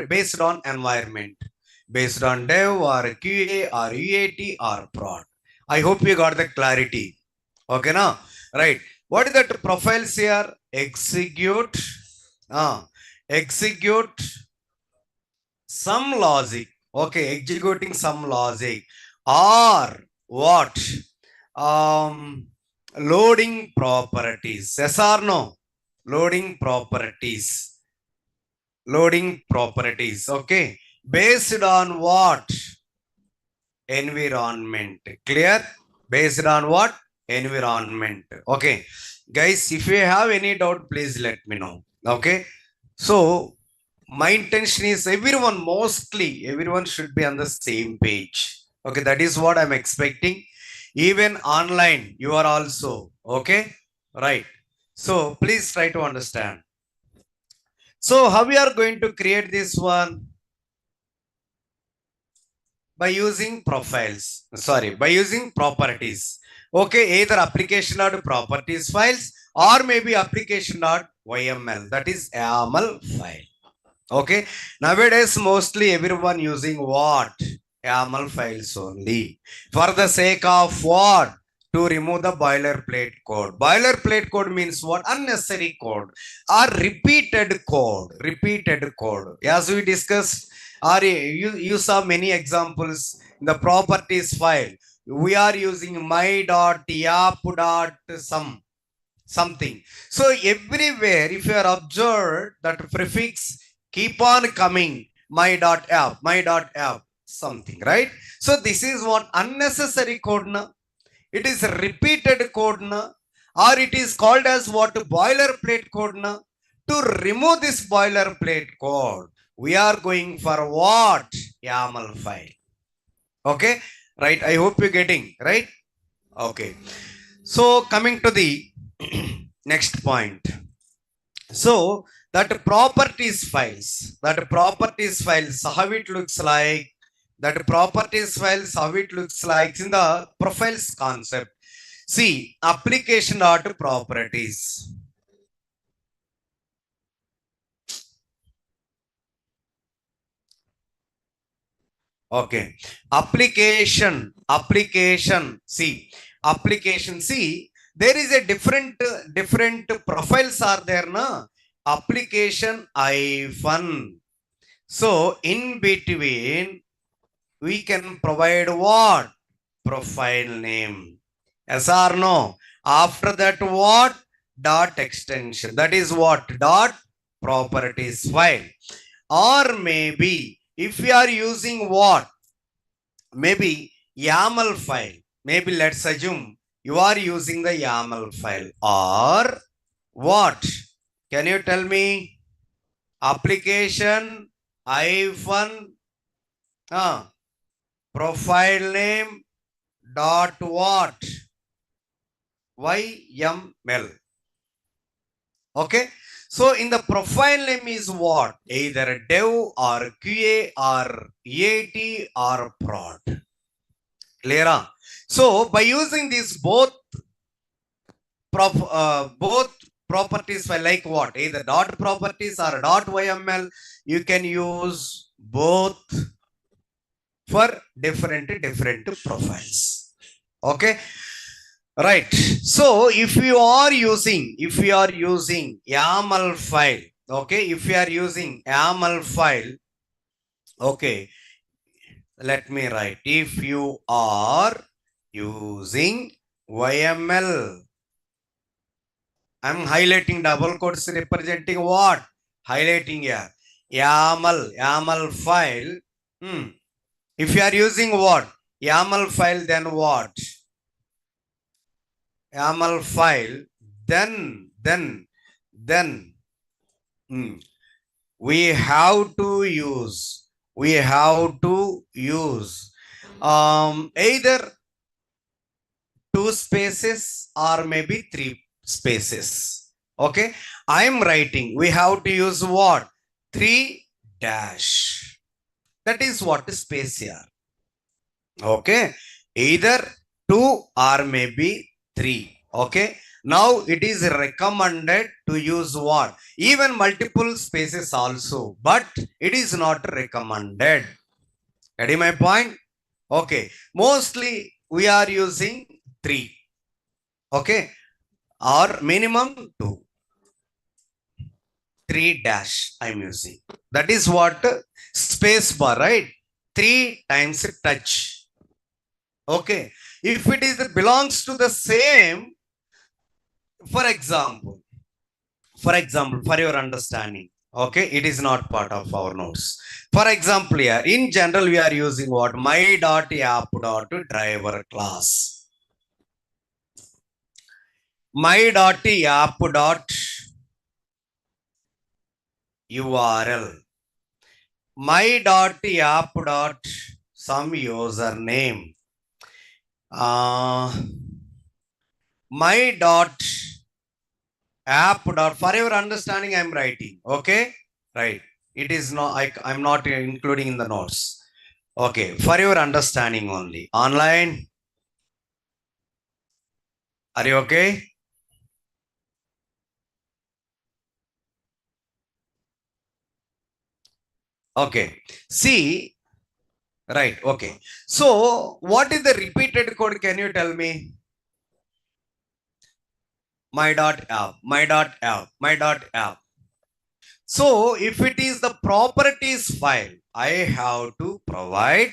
based on environment, based on dev or QA or UAT or prod. I hope you got the clarity. Okay, now, right. What is that profiles here? Execute, uh, execute some logic. Okay, executing some logic or what? Um, Loading properties. Yes or no? Loading properties. Loading properties. Okay, based on what? Environment. Clear? Based on what? Environment. Okay, guys, if you have any doubt, please let me know. Okay, so my intention is everyone should be on the same page. Okay, that is what I'm expecting. Even online, you are also okay, right? So please try to understand. So how we are going to create this one? By using profiles. Sorry, by using properties. Okay, either application.properties files or maybe application.yml. That is YAML file. Okay, nowadays mostly everyone using what? YAML files only. For the sake of what? To remove the boilerplate code. Boilerplate code means what? Unnecessary code or repeated code. Repeated code. As we discussed, or you saw many examples in the properties file. We are using my.yap.some something. So everywhere, if you are observed that prefix keep on coming, my.app, something, right? So this is what unnecessary code na. It is repeated code na, or it is called as what boilerplate code na. To remove this boilerplate code, we are going for what? YAML file. Okay, right? I hope you're getting right. Okay. So coming to the next point. So that properties files, how it looks like, that properties files, how it looks like in the profiles concept. See, application dot properties. Okay, application. See, application. See, there is a different profiles are there, na? Application hyphen. So in between, we can provide what? Profile name. Yes or no? After that, what? Dot extension. That is what? Dot properties file. Or maybe if we are using what? Maybe YAML file. Maybe let's assume you are using the YAML file. Or what? Can you tell me? Application hyphen profile name dot what? YML. Okay. So in the profile name is what? Either dev or QA or EAT or prod. Clear? So by using these both properties file, like what? Either dot properties or dot YML, you can use both for different profiles. Okay, right. So if you are using YAML file, okay, if you are using YAML file, okay, let me write. If you are using YML, I'm highlighting double quotes representing what? Highlighting here. YAML file. If you are using what? YAML file, then what? YAML file, then we have to use either 2 spaces or maybe 3 spaces. Okay, I am writing we have to use what? 3 dash. That is what is space here. Okay, either 2 or maybe 3. Okay, Now it is recommended to use what? Even multiple spaces also, but it is not recommended. Getting my point? Okay. Mostly we are using 3. Okay. Or minimum 2. 3 dash I'm using. That is what space bar, right? 3 times touch. Okay. If it is belongs to the same, for example, for your understanding, okay, it is not part of our notes. For example, here in general we are using what? My dot app dot driver class. My dot app dot URL. My dot app dot some username. My dot app dot, for your understanding I'm writing, okay, right? It is not, I'm not including in the notes. Okay, for your understanding only. Online, are you okay? Okay, see, right, okay. So what is the repeated code? Can you tell me? My dot app, my dot app, my dot app. So if it is the properties file, I have to provide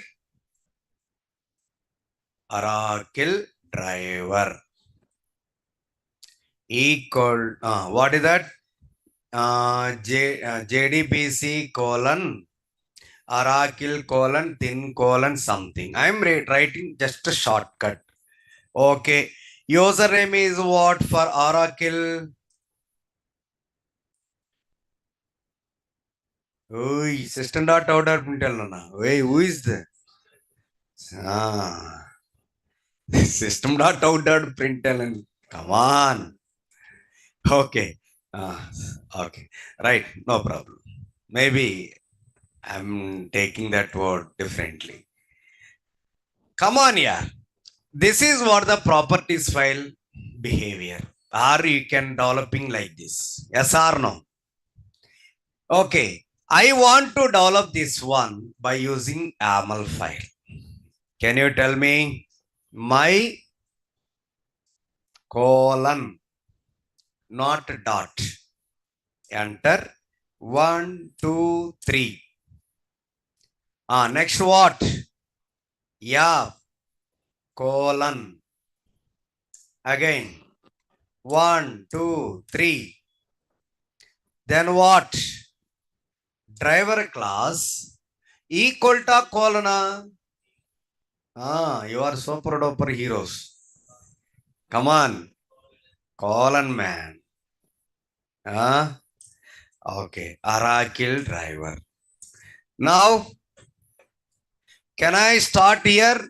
Oracle driver equal, what is that? JDBC colon Oracle colon thin colon something. I am writing just a shortcut. Okay. Username is what for Oracle? Oi, system.out.println. Wait, who is that? Ah, system.out.println. Come on. Okay. Okay. Right. No problem. Maybe I'm taking that word differently. Come on, yeah. This is what the properties file behavior. Or you can developing like this. Yes or no? Okay. I want to develop this one by using YAML file. Can you tell me? My colon, not dot. Enter. 1, 2, 3. Next what? Yeah. Colon. Again. 1, 2, 3. Then what? Driver class equal to colon. You are super duper heroes. Come on. Colon man. Okay. Oracle driver. Now, can I start here?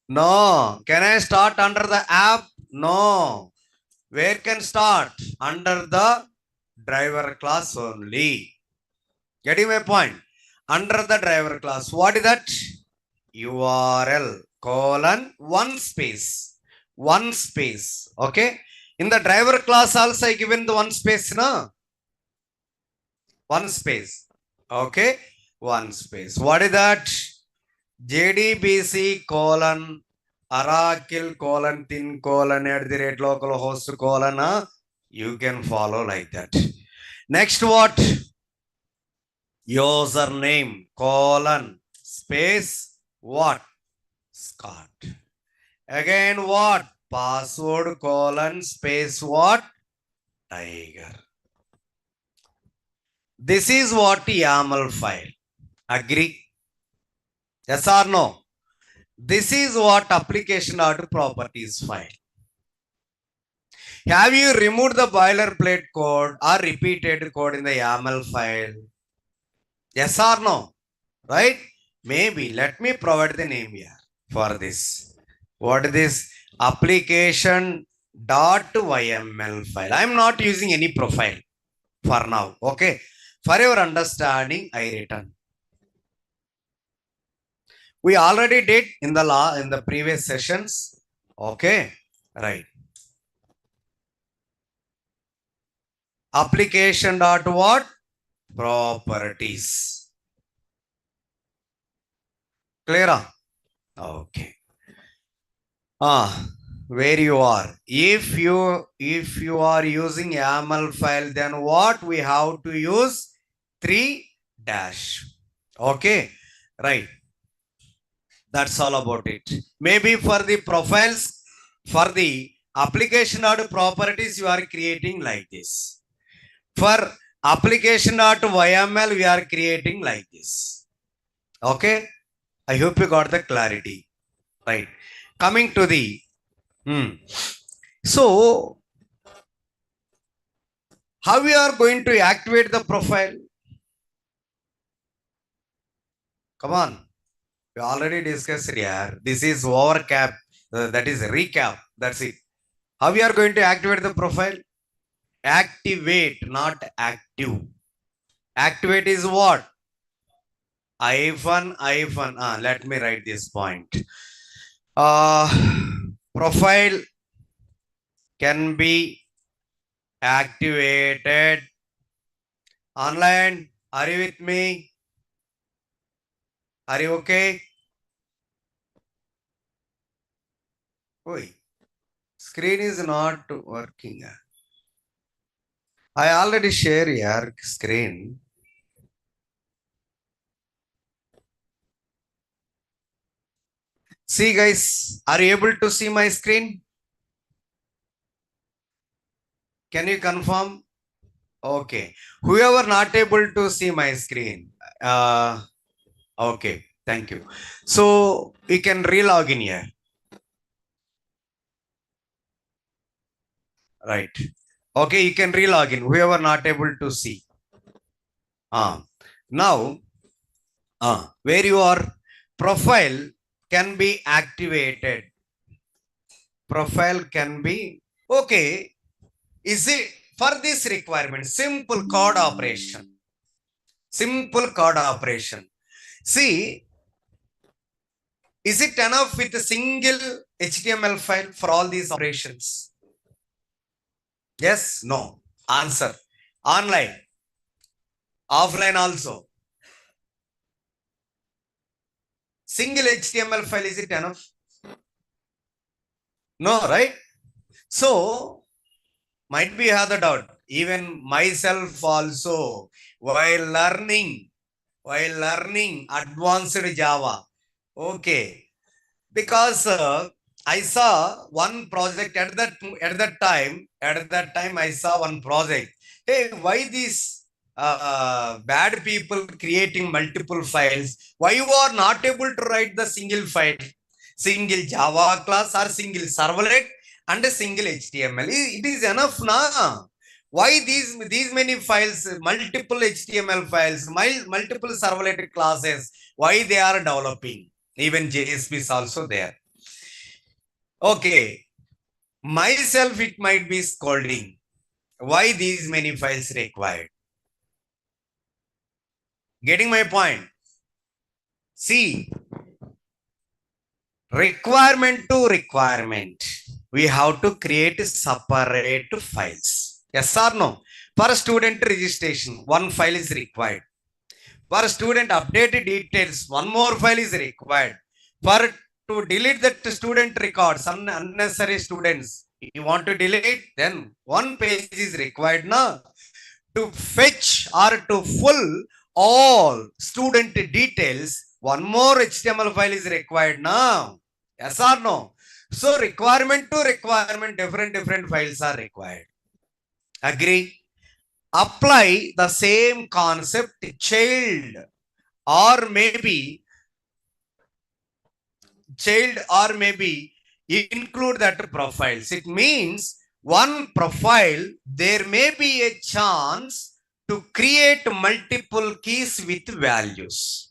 No. Can I start under the app? No. Where can start? Under the driver class only. Getting my point? Under the driver class. What is that? URL colon 1 space. 1 space. Okay. In the driver class also I given the 1 space, no? 1 space. Okay. 1 space. What is that? JDBC colon Oracle colon thin colon @ localhost colon. You can follow like that. Next what? Username colon space what? Scott. Again what? Password colon space what? Tiger. This is what YAML file. Agree? Yes or no? This is what application order properties file. Have you removed the boilerplate code or repeated code in the YAML file? Yes or no? Right? Maybe. Let me provide the name here for this. What is this? Application .yml file. I am not using any profile for now. Okay. For your understanding, I written. We already did in the previous sessions. Okay. Right. application dot what? Properties. Clear? Okay. Where you are. If you are using YAML file, then what we have to use? 3 dash. Okay, right. That's all about it. Maybe for the profiles, for the application dot properties, you are creating like this. For application dot YAML, we are creating like this. Okay, I hope you got the clarity. Right. Coming to the so how we are going to activate the profile? Come on. We already discussed here. This is overcap. That is recap. That's it. How we are going to activate the profile? Activate, not active. Activate is what? Hyphen. Let me write this point. Profile can be activated. Online, are you with me? Are you okay? Oi, screen is not working. I already share your screen. See guys, are you able to see my screen? Can you confirm? Okay. Whoever not able to see my screen. Okay. Thank you. So you can re-log in here. Right. Okay, you can re-log in. Whoever not able to see. Now, where your profile can be activated. Profile can be okay. Is it for this requirement? Simple code operation. Simple code operation. See, is it enough with a single HTML file for all these operations? Yes, no. Answer. Online. Offline also. Single HTML file, is it enough? No, right? So, might be have the doubt. Even myself also, while learning advanced Java. Okay. Because I saw one project at that time I saw one project. Hey, why these bad people creating multiple files? Why you are not able to write the single file, single Java class or single servlet and a single HTML? It is enough now. Why these many files, multiple HTML files, multiple servlet classes? Why they are developing? Even JSP is also there. Okay, myself it might be scolding. Why these many files required? Getting my point? See, requirement to requirement, we have to create separate files. Yes or no? For student registration, one file is required. For student updated details, one more file is required. For to delete that student records, unnecessary students, you want to delete, then one page is required now. To fetch or to full all student details, one more HTML file is required now. Yes or no? So requirement to requirement, different files are required. Agree? Apply the same concept, child or maybe include that profiles. It means one profile, there may be a chance to create multiple keys with values.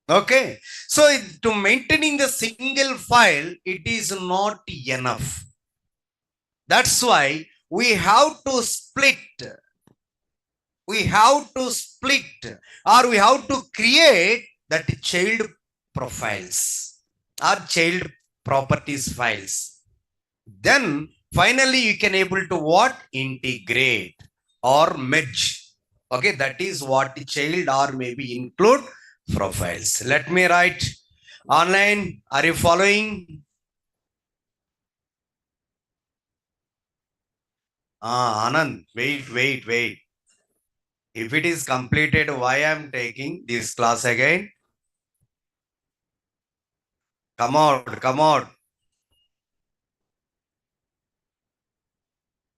Okay, so to maintaining the single file, it is not enough. That's why we have to split. We have to split or we have to create that child profiles or child properties files. Then finally you can able to what? Integrate. or merge. Okay, that is what child or maybe include profiles. Let me write. Online, are you following? Anand, wait. If it is completed, why I am taking this class again? Come out.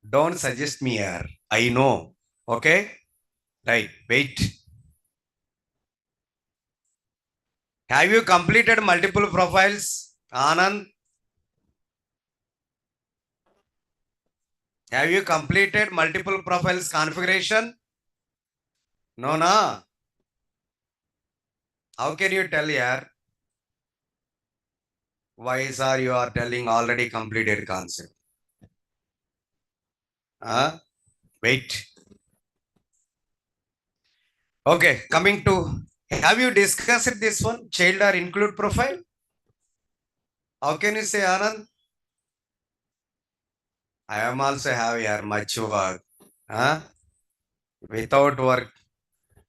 Don't suggest me here. I know. Okay? Right. Wait. Have you completed multiple profiles? Anand, have you completed multiple profiles configuration? No, na. How can you tell here? Why, sir, you are telling already completed concept? Wait. Okay, coming to, have you discussed this one? Child or include profile? How can you say, Anand? I am also have here much work. Huh? Without work,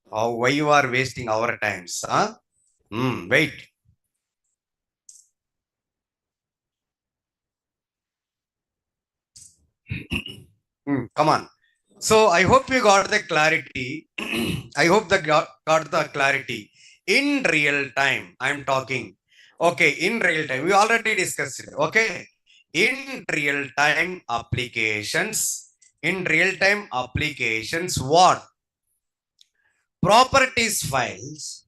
why you are wasting our times? Huh? Wait. Come on. So I hope you got the clarity. I hope that got the clarity. In real time, I'm talking. Okay, in real time, we already discussed it. Okay, in real time applications. In real time applications, what properties files?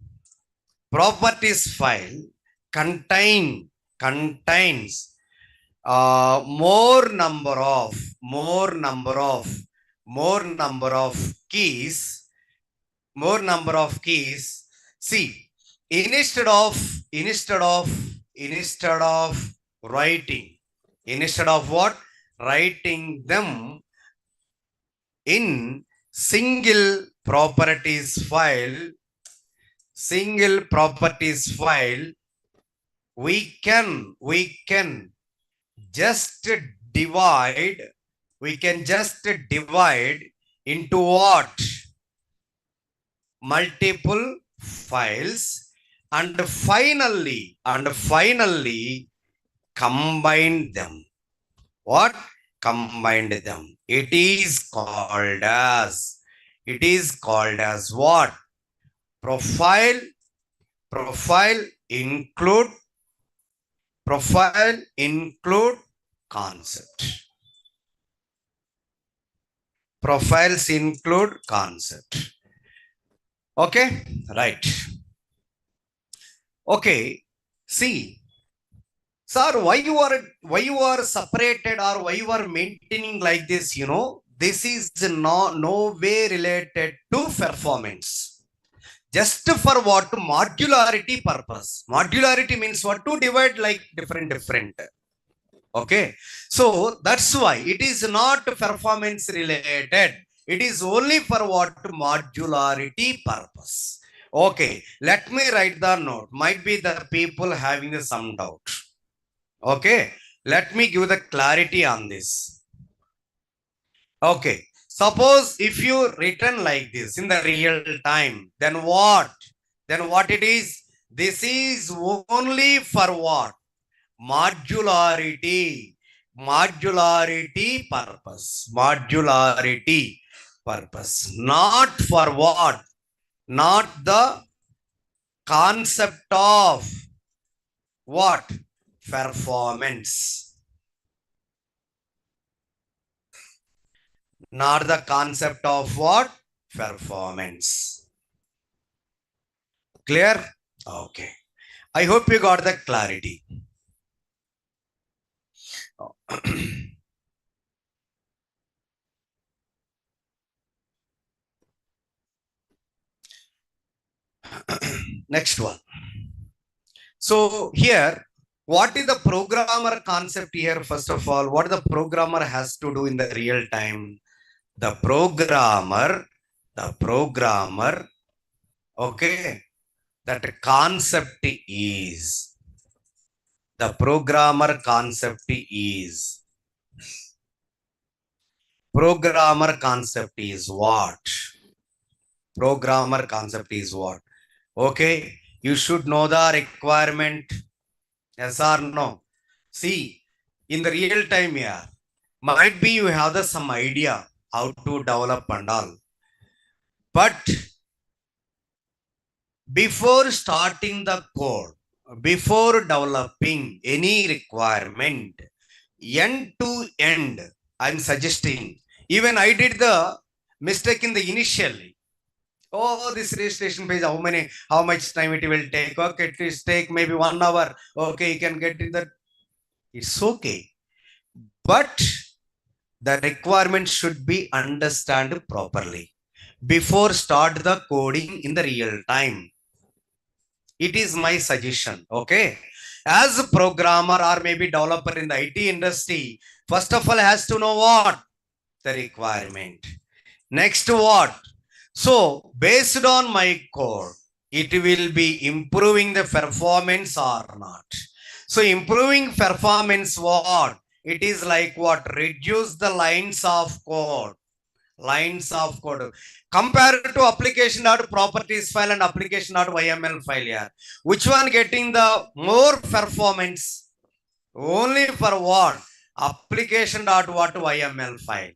Properties file contains more number of keys, see, instead of writing, instead of what, writing them in single properties file, we can just divide, into what, multiple files, and finally combine them. What? Combined them. It is called as what? Profile include concept. Profiles include concept. Okay, right. Okay, see, sir, why you are separated, or why you are maintaining like this? This is no way related to performance. Just for what? Modularity purpose. Modularity means what? To divide like different. Okay, so that's why it is not performance related. It is only for what? Modularity purpose. Okay, let me write the note. Might be the people having some doubt. Okay, let me give the clarity on this. Okay, suppose if you written like this in the real time, then what? Then what it is? This is only for what? Modularity purpose, not for what? Not the concept of what? Performance, not the concept of what? Performance. Clear? Okay, I hope you got the clarity. Next one. So here, what is the programmer concept here? First of all, what the programmer has to do in the real time? The programmer, okay, that concept is, the programmer concept is Programmer concept is what? Programmer concept is what? Okay, you should know the requirement. Yes or no? See, in the real time here, might be you have some idea how to develop and all. But before starting the code, before developing any requirement, end to end, I'm suggesting, even I did the mistake in the initially. Oh, this registration page, how much time it will take? Okay, it will take maybe 1 hour. Okay, you can get in that. It's okay. But the requirement should be understood properly before start the coding in the real time. It is my suggestion. Okay. As a programmer or maybe developer in the IT industry, first of all has to know what? The requirement. Next what? So based on my code, it will be improving the performance or not. So improving performance what? It is like what? Reduce the lines of code. Lines of code. Compared to application.properties file and application.yml file here. Which one getting the more performance? Only for what? Application.yml file.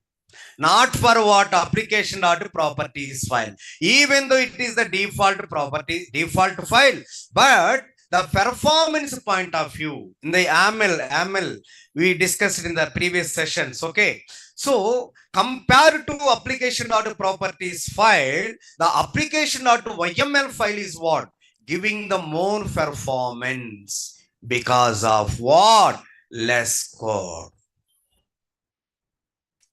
Not for what? Application.properties file. Even though it is the default property, default file, but the performance point of view in the ML, we discussed in the previous sessions. Okay. So compared to application.properties file, the application.yml file is what? Giving the more performance because of what? Less code.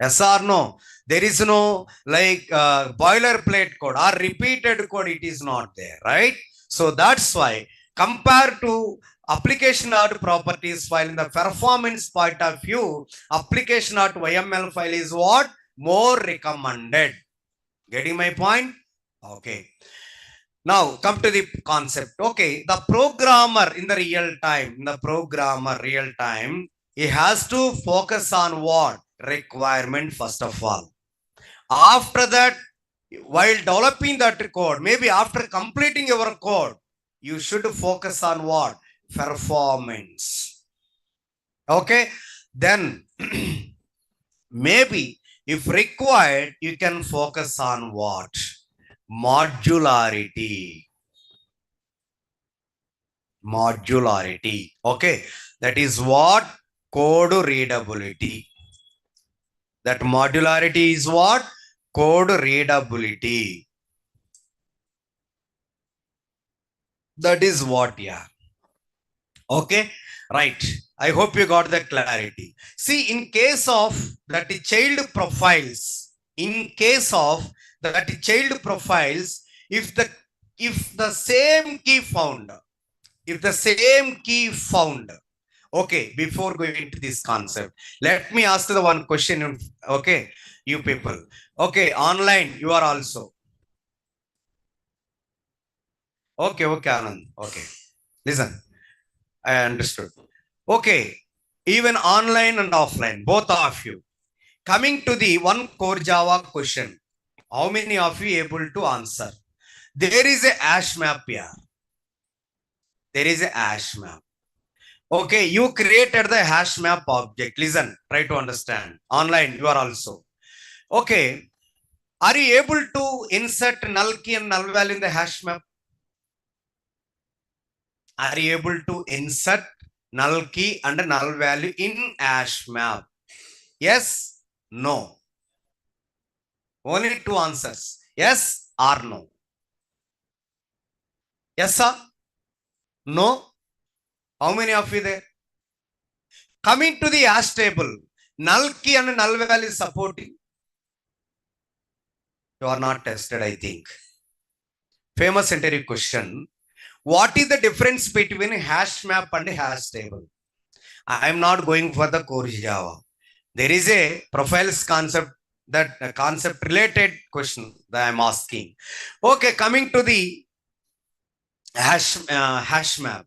Yes or no? There is no like boilerplate code or repeated code. It is not there, right? So that's why compared to application.properties file in the performance point of view, application.yml file is what? More recommended. Getting my point? Okay. Now come to the concept. Okay. The programmer in the real time, he has to focus on what? Requirement first of all. After that, while developing that code, maybe after completing your code, you should focus on what? Performance. Okay. Then maybe if required, you can focus on what? Modularity. Modularity. Okay. That is what? Code readability. That modularity is what? Code readability. That is what, yeah. Okay, right. I hope you got the clarity. See, in case of that child profiles, if the same key found, okay, before going into this concept, let me ask the one question. Okay, you people. Okay, online, you are also. Okay, Anand. Okay, listen. I understood. Okay, even online and offline, both of you. Coming to the one core Java question, how many of you able to answer? There is a hash map here. There is a hash map. Okay, you created the hash map object. Listen, try to understand. Online, you are also. Okay, are you able to insert null key and null value in the hash map? Are you able to insert null key and null value in hash map? Yes, no. Only two answers. Yes or no. Yes, sir? No? How many of you there? Coming to the hash table, null key and null value is supporting. You are not tested, I think. Famous interview question. What is the difference between hash map and hash table? I am not going for the core Java. There is a profiles concept, that concept related question that I am asking. Okay, coming to the hash map.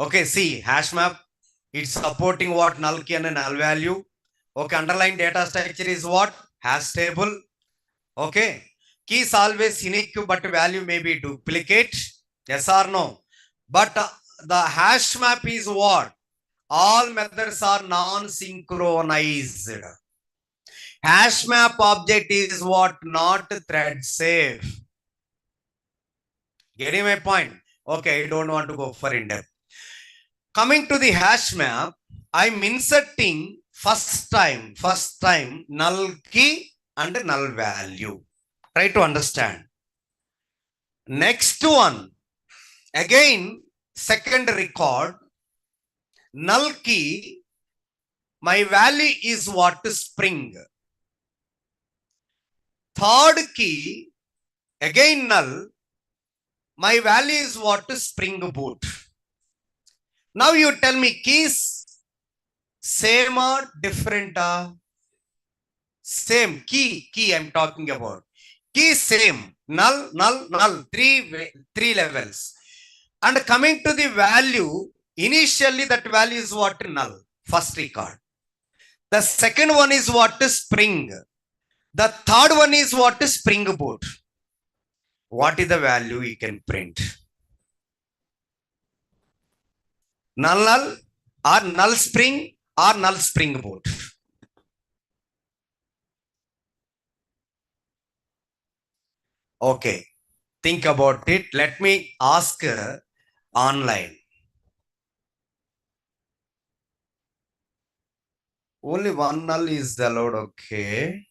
Okay, see, hash map, it's supporting what? Null key and null value. Okay, underlying data structure is what? hash table. Okay. Key is always unique, but value may be duplicate. Yes or no? But the hash map is what? All methods are non-synchronized. Hash map object is what? Not thread safe. Getting my point? Okay, I don't want to go for in-depth. Coming to the hash map, I'm inserting first time null key and null value. Try to understand. Next one, again, second record, null key, my value is what? Spring. Third key, again null, my value is what? Spring Boot. Now you tell me, keys same or different? Same. Key I'm talking about. Key same. Null, three levels. And coming to the value, initially that value is what? Null. First record. The second one is what? Spring. The third one is what? Spring Boot. What is the value you can print? Null or null spring or null spring boot. Okay, think about it. Let me ask online. Only one null is allowed. Okay.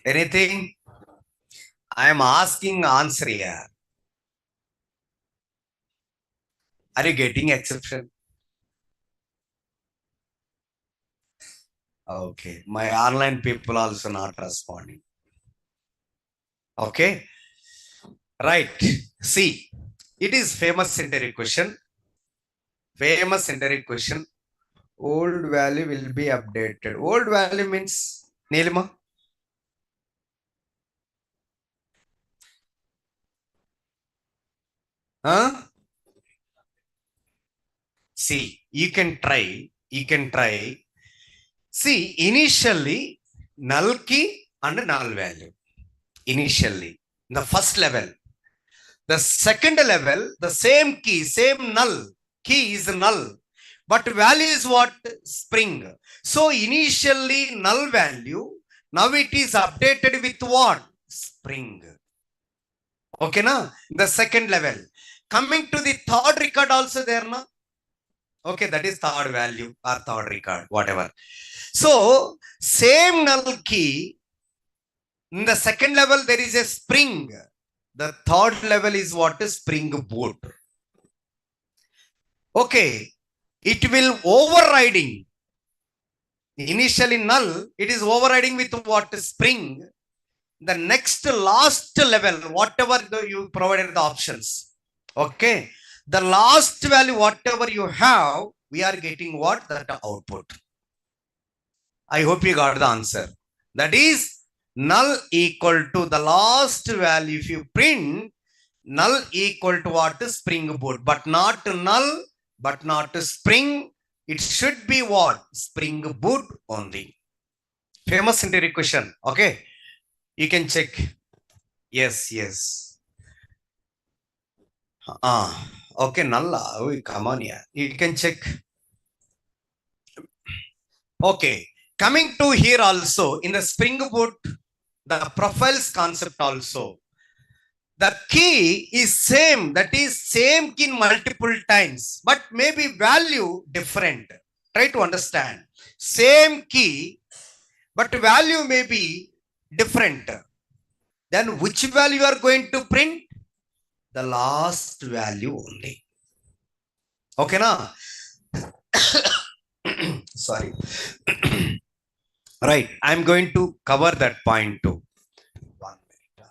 Anything? I am asking answer here. Are you getting exception? Okay. My online people also not responding. Okay. Right. See, it is famous indirect question. Famous indirect question. Old value will be updated. Old value means Nilima. Huh? See, you can try. See, initially, null key and null value. Initially, the first level. The second level, the same key, same null. Key is null. But value is what? Spring. So, initially, null value. Now it is updated with what? Spring. Okay, na? The second level. Coming to the third record also there, na? Okay, that is third value or third record, whatever. So, same null key, in the second level, there is a spring. The third level is what? Spring Boot. Okay, it will overriding. Initially null, it is overriding with what? Spring. The next last level, whatever you provided the options. Okay, the last value, whatever you have, we are getting what? That output. I hope you got the answer. That is null equal to the last value. If you print null equal to what? Spring Boot, but not null, but not spring. It should be what? Spring Boot only. Famous indirect question. Okay, you can check. Yes. Okay, null. Oh, come on here. You can check. Okay, coming to here also in the Spring Boot, the profiles concept also. The key is same, that is same key in multiple times, but maybe value different. Try to understand. Same key, but value may be different. Then which value you are going to print? The last value only. Okay, na? Sorry. Right, I'm going to cover that point too. 1 minute.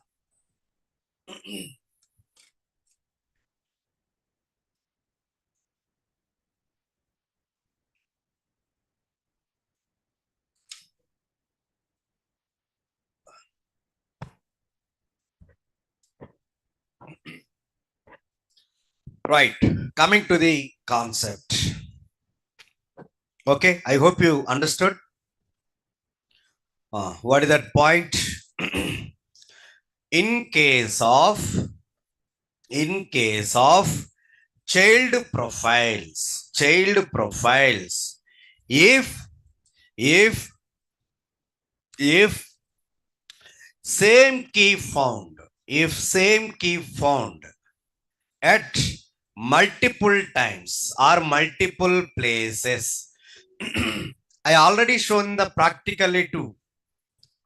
Right, coming to the concept. Okay, I hope you understood. What is that point? in case of in case of child profiles, if if if same key found, if same key found at multiple times or multiple places, I already shown the practically too.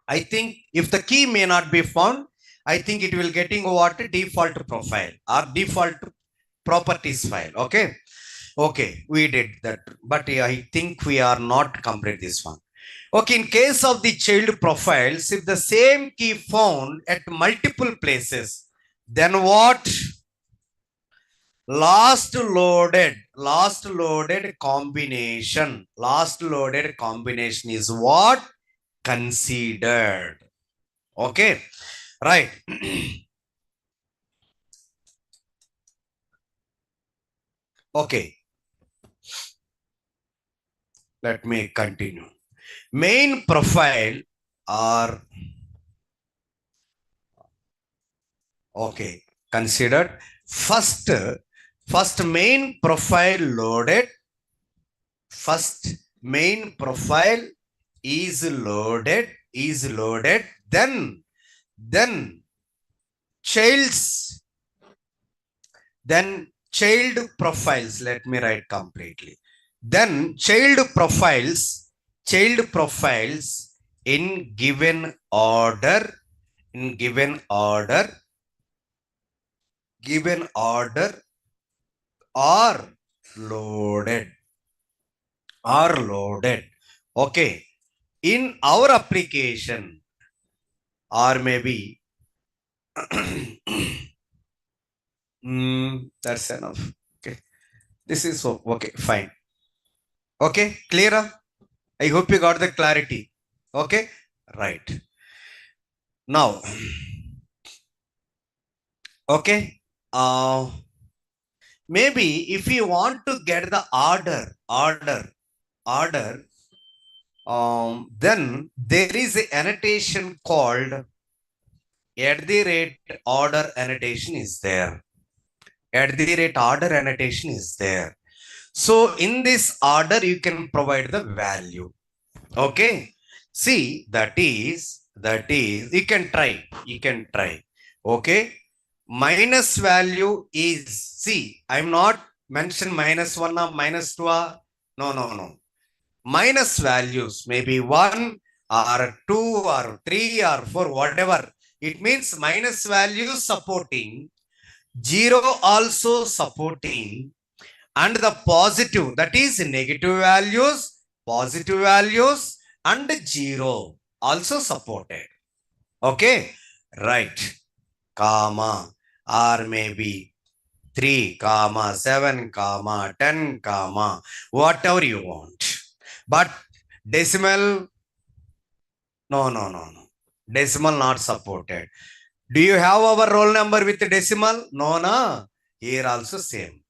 I think if the key may not be found, I think it will getting what default profile or default properties file. Okay. Okay, we did that, but I think we are not complete this one. Okay, in case of the child profiles, if the same key found at multiple places, then what? Last loaded combination is what? Considered. Okay, right. Okay, let me continue. Main profile are okay considered. First main profile loaded. First main profile is loaded. Then child's then child profiles. Let me write completely. Then child profiles in given order, given order are loaded, okay, in our application, or maybe that's enough. Okay, this is okay, fine. Okay, clear? I hope you got the clarity. Okay, right. Now, okay, maybe if you want to get the order, then there is a annotation called at the rate order annotation is there. At the rate order annotation is there. So in this order, you can provide the value. Okay. See, that is, you can try. Okay. Minus value is, see, I'm not mentioned -1 or -2. No. Minus values, maybe 1 or 2 or 3 or 4, whatever. It means minus values supporting, 0 also supporting, and the positive, that is positive values, and 0 also supported. Okay, right, comma, or maybe 3, comma, 7, comma, 10, comma, whatever you want. But decimal, no. Decimal not supported. Do you have our roll number with decimal? No, na. Here also same.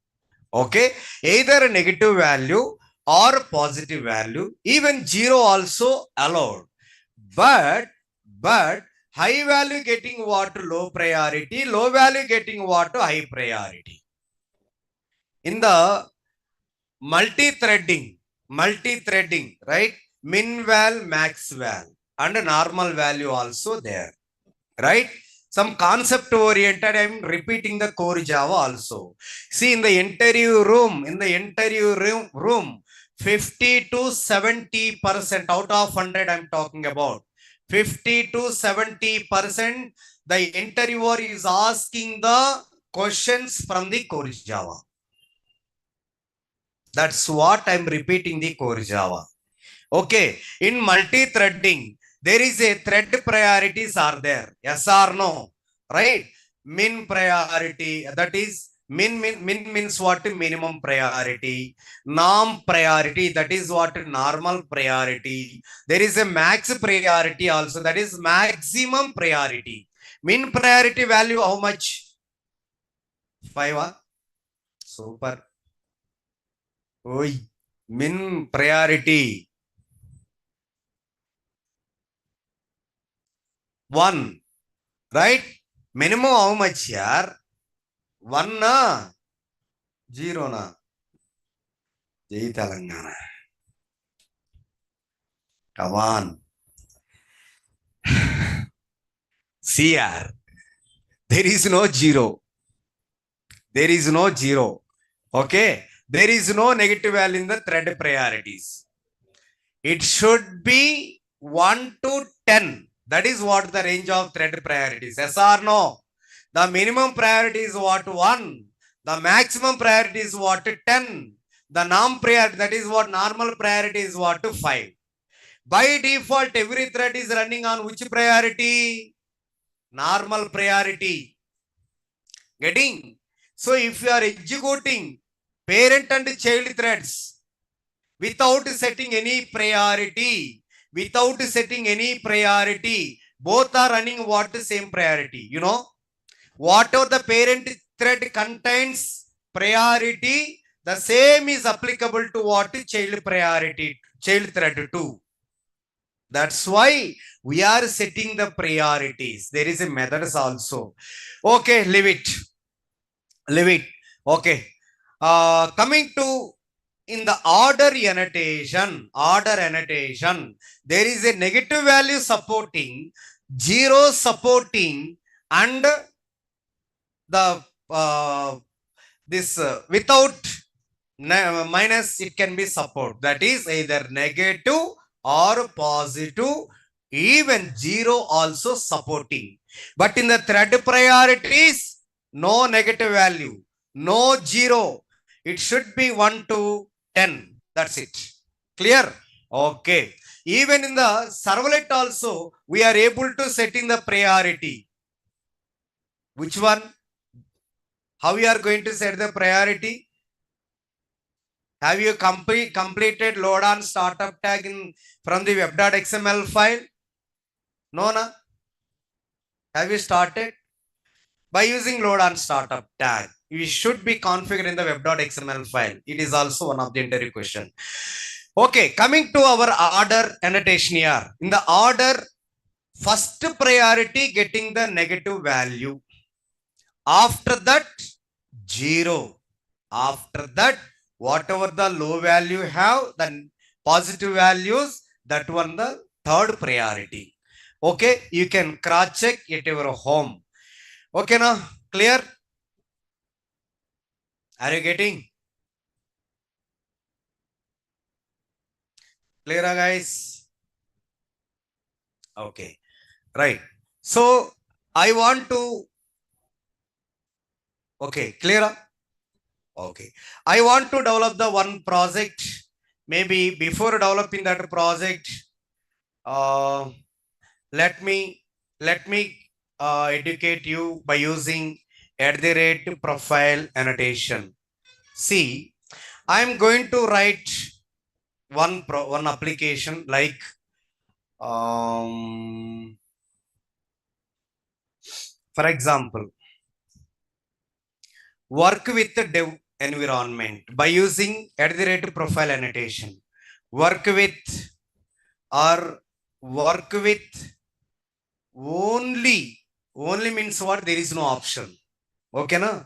Okay, either a negative value or positive value, even 0 also allowed. But high value getting what? Low priority, low value getting what? High priority. In the multi-threading, right? Min val, max val, and normal value also there, right? Some concept oriented, I'm repeating the core Java also. See, in the interview room, 50 to 70% out of 100 I'm talking about. 50 to 70%, the interviewer is asking the questions from the core Java. That's what I'm repeating, the core Java. Okay, in multi-threading, there is a thread priorities are there. Yes or no? Right? Min priority, that is min means what? Minimum priority. Norm priority, that is what? Normal priority. There is a max priority also, that is maximum priority. Min priority value how much? 5. Super. Oi. Min priority 1, right? Minimum how much here? 1 na? 0 na? Jai Telangana. Come on. CR. There is no 0. There is no 0. Okay. There is no negative value in the thread priorities. It should be 1 to 10. That is what the range of thread priorities. Yes or no? The minimum priority is what? 1. The maximum priority is what? 10. The norm priority, that is what normal priority is what? 5. By default, every thread is running on which priority? Normal priority. Getting? So if you are executing parent and child threads without setting any priority, both are running what? Same priority. You know, whatever the parent thread contains priority, the same is applicable to what? Child priority, child thread 2. That's why we are setting the priorities. There is a methods also. Okay, leave it. Okay. Coming to in the order annotation, there is a negative value supporting, 0 supporting, and the this without minus, it can be support. That is either negative or positive, even 0 also supporting. But in the thread priorities, no negative value, no 0. It should be 1 to 10. That's it. Clear? Okay. Even in the servlet also, we are able to set in the priority. Which one? How we are going to set the priority? Have you completed load on startup tag from the web.xml file? No, na? Have you started? By using load on startup tag, you should be configured in the web.xml file. It is also one of the interview question. Okay, coming to our order annotation here. In the order, first priority getting the negative value. After that, 0. After that, whatever the low value have, the positive values, that one the third priority. Okay, you can cross check at your home. Okay, now clear? Are you getting? Clear, guys? Okay, right. So I want to. Okay, clear? Okay, I want to develop the one project. Maybe before developing that project, let me educate you by using @profile annotation. See, I am going to write one application like for example, work with the dev environment by using @profile annotation. Work with only means what? There is no option. Okay, na?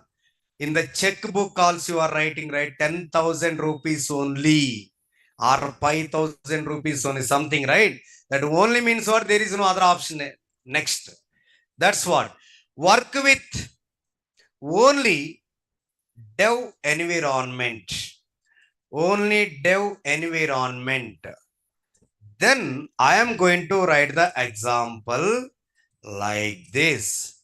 In the checkbook also you are writing, right? 10,000 rupees only or 5,000 rupees only, something, right? That only means what? There is no other option next. That's what. Work with only dev environment. Only dev environment. Then I am going to write the example like this.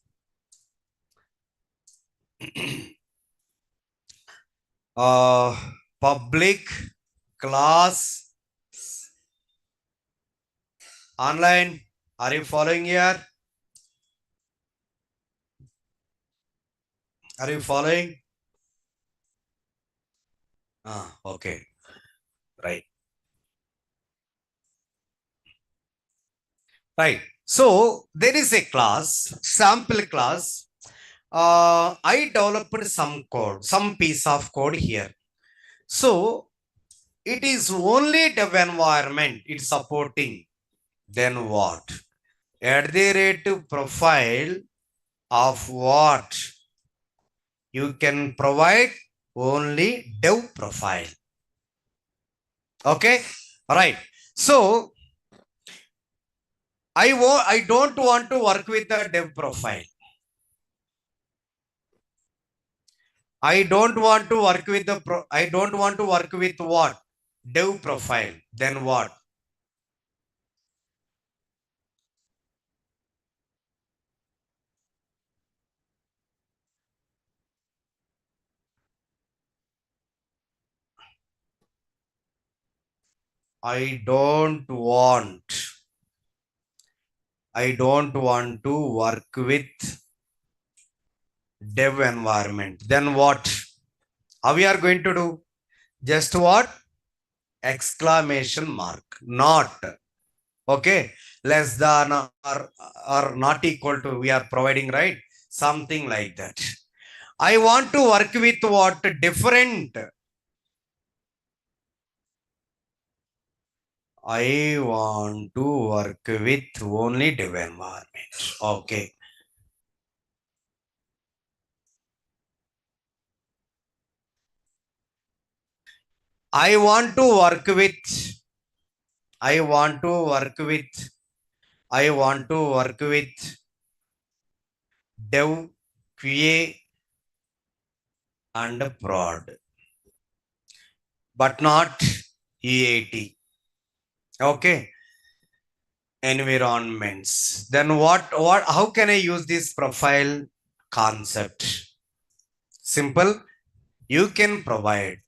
Public class online. Are you following here? Are you following? Okay. Right. Right. So there is a class, sample class. I developed some code, some piece of code here. So it is only dev environment it's supporting, then what? At the rate profile of what? You can provide only dev profile. Okay, right. So I don't want to work with the dev profile. I don't want to work with the I don't want to work with what? Dev profile. Then what? I don't want. I don't want to work with dev environment. Then what? How we are going to do? Just what? Exclamation mark. Not. Okay. Less than or not equal to, we are providing, right? Something like that. I want to work with what? Different. I want to work with only dev environment. Okay. I want to work with, I want to work with, I want to work with dev, QA and prod, but not EAT. Okay. Environments. Then how can I use this profile concept? Simple. You can provide.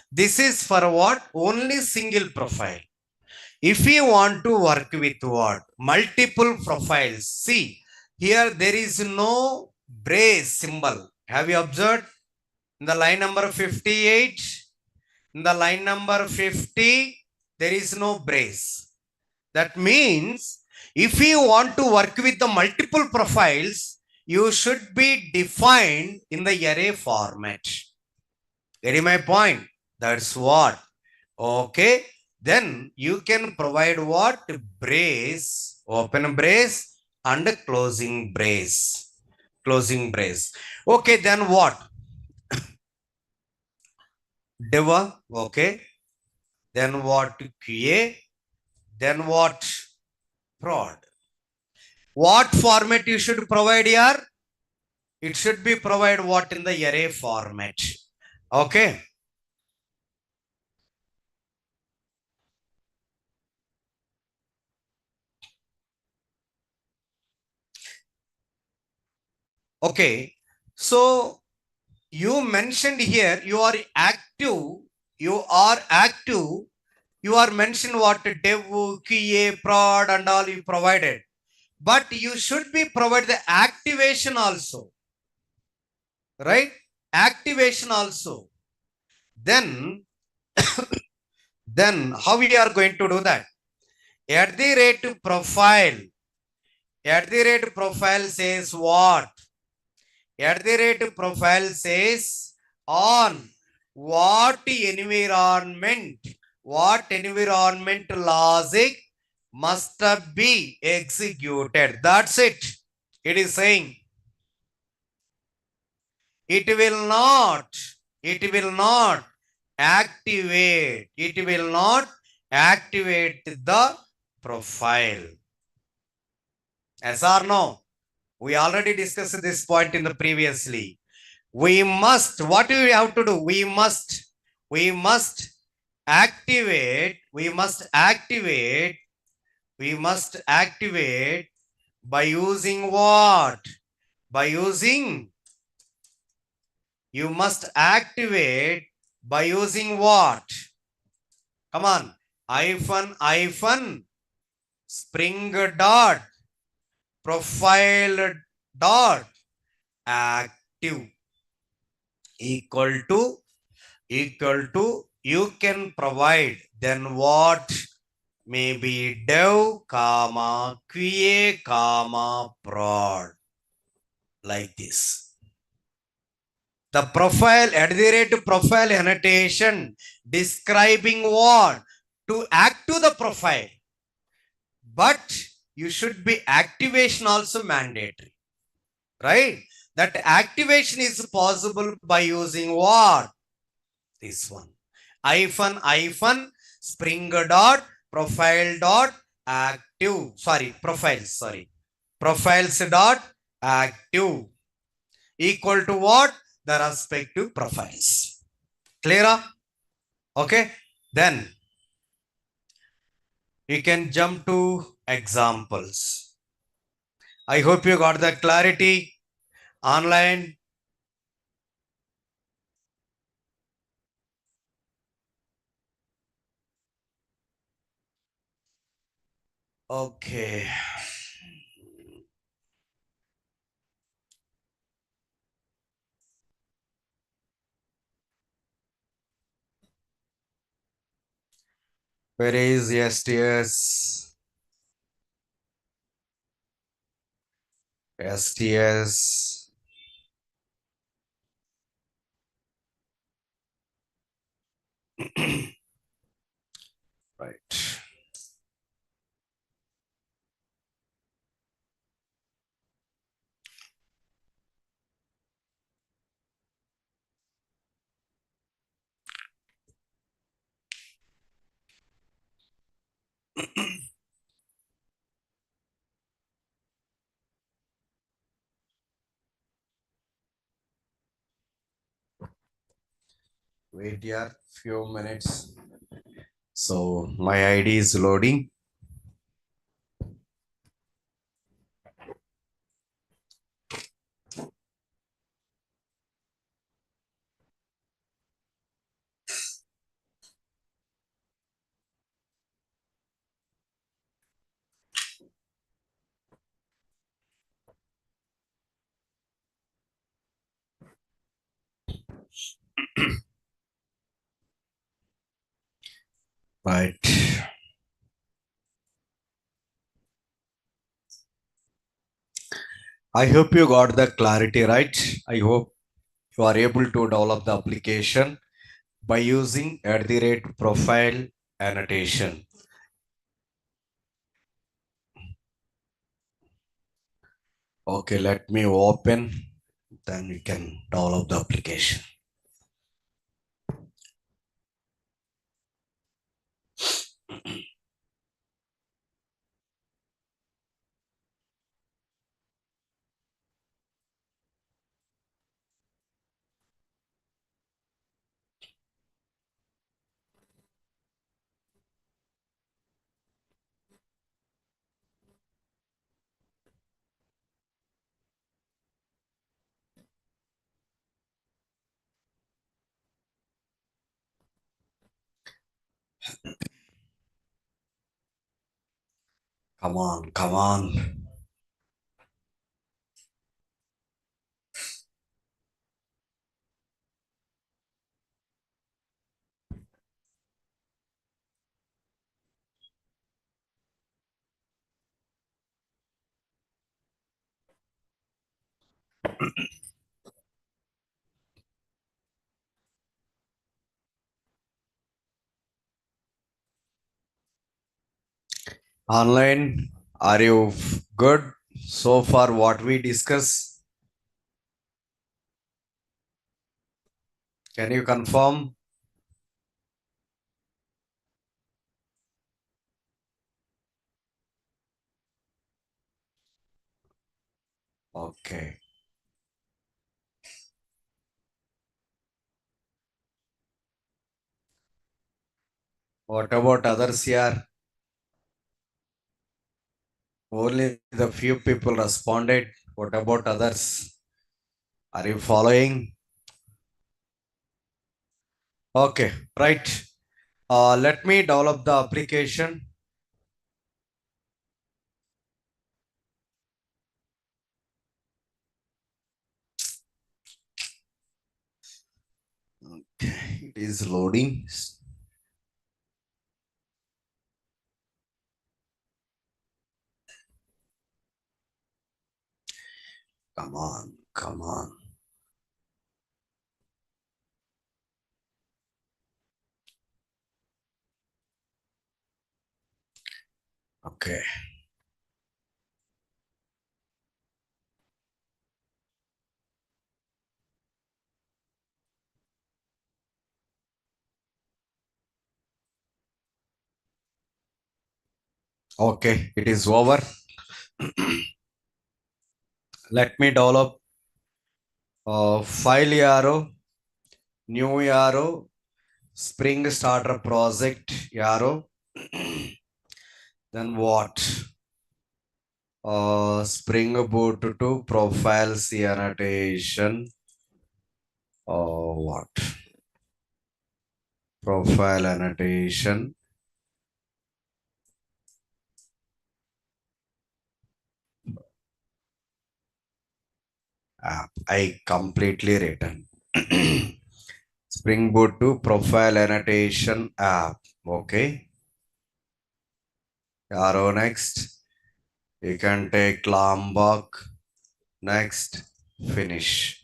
This is for what? Only single profile. If you want to work with what? Multiple profiles. See, here there is no brace symbol. Have you observed? In the line number 58, in the line number 50, there is no brace. That means if you want to work with the multiple profiles, you should be defined in the array format. Getting my point? That's what. Okay. Then you can provide what? Brace, open brace and closing brace. Closing brace. Okay, then what? Deva, okay. Then what? QA. Then what? Prod. What format you should provide here? It should be provide what in the array format. Okay. Okay. So you mentioned here you are active. You are active. You are mentioned what dev, QA, prod and all you provided. But you should be provide the activation also. Right? Activation also. Then, then how we are going to do that? At the rate profile. At the rate profile says what? At the rate profile says on what environment logic must be executed. That's it. It is saying it will not activate. It will not activate the profile. Yes or no? We already discussed this point in the previously. We must, what do we have to do? We must activate by using what? By using, you must activate by using what? Come on. Hyphen spring dot profile dot active equal to you can provide then what? Maybe dev comma QA comma prod, like this. The profile, profile annotation describing what? To add to the profile. But you should be activation also mandatory, right? That activation is possible by using what? This one. Hyphen spring dot profile dot active. Profiles dot active equal to what? The respective profiles. Clear? Okay. Then you can jump to examples. I hope you got the clarity online. Okay. Where is STS? STS. Right. Wait here few minutes. So my ID is loading. Right. I hope you got the clarity right. I hope you are able to develop the application by using @profile annotation. Okay, let me open, then we can develop the application. Come on, come on. Online, are you good so far what we discuss? Can you confirm? Okay. What about others here? Only the few people responded. What about others? Are you following? Okay, right. Let me develop the application. Okay, it is loading. Come on, come on. Okay. Okay, it is over. Let me develop file arrow, new arrow, spring starter project arrow. Then what? Spring boot to profiles annotation. What? Profile annotation. App. I completely written. Spring boot to profile annotation app. Okay. Arrow next. You can take Lombok. Next. Finish.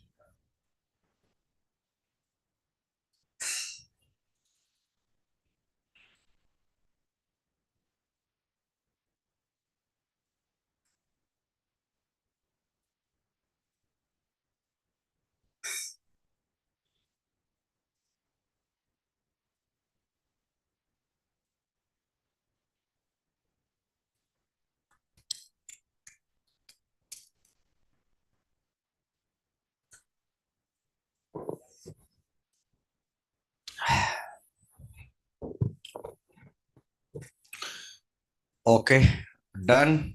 Okay. Done.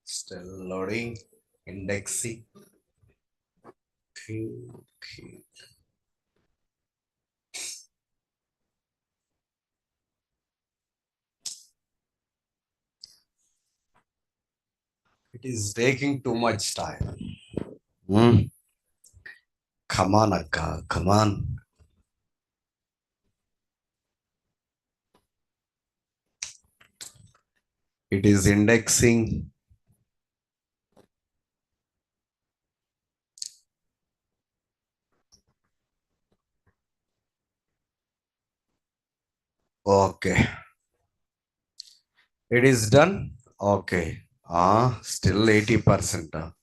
Still loading. Indexing. Okay. It is taking too much time. Hmm. Come on, Akka. Come on. It is indexing. Okay. It is done. Okay. Still 80%.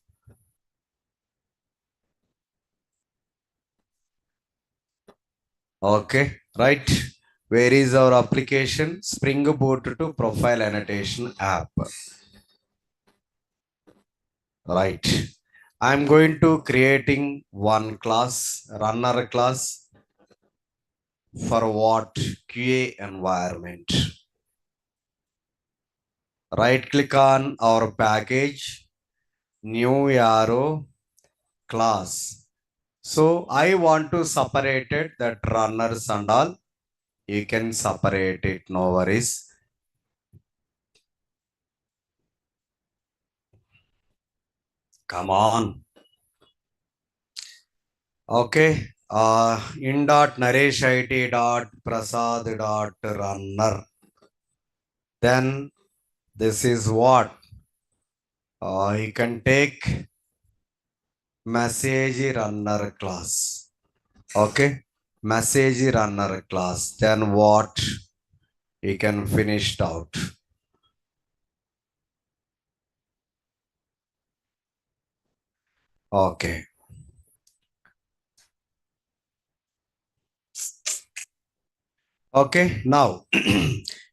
Okay. Right. Where is our application? Spring Boot to profile annotation app. Right. I'm going to creating one class, runner class for what? QA environment. Right click on our package, new arrow, class. So I want to separate it, that runners and all. You can separate it, no worries. Come on. Okay. In dot naresh it dot prasad dot runner. Then this is what? You can take message runner class. Okay. Message runner class. Then what? You can finish it out. Okay. Okay. Now,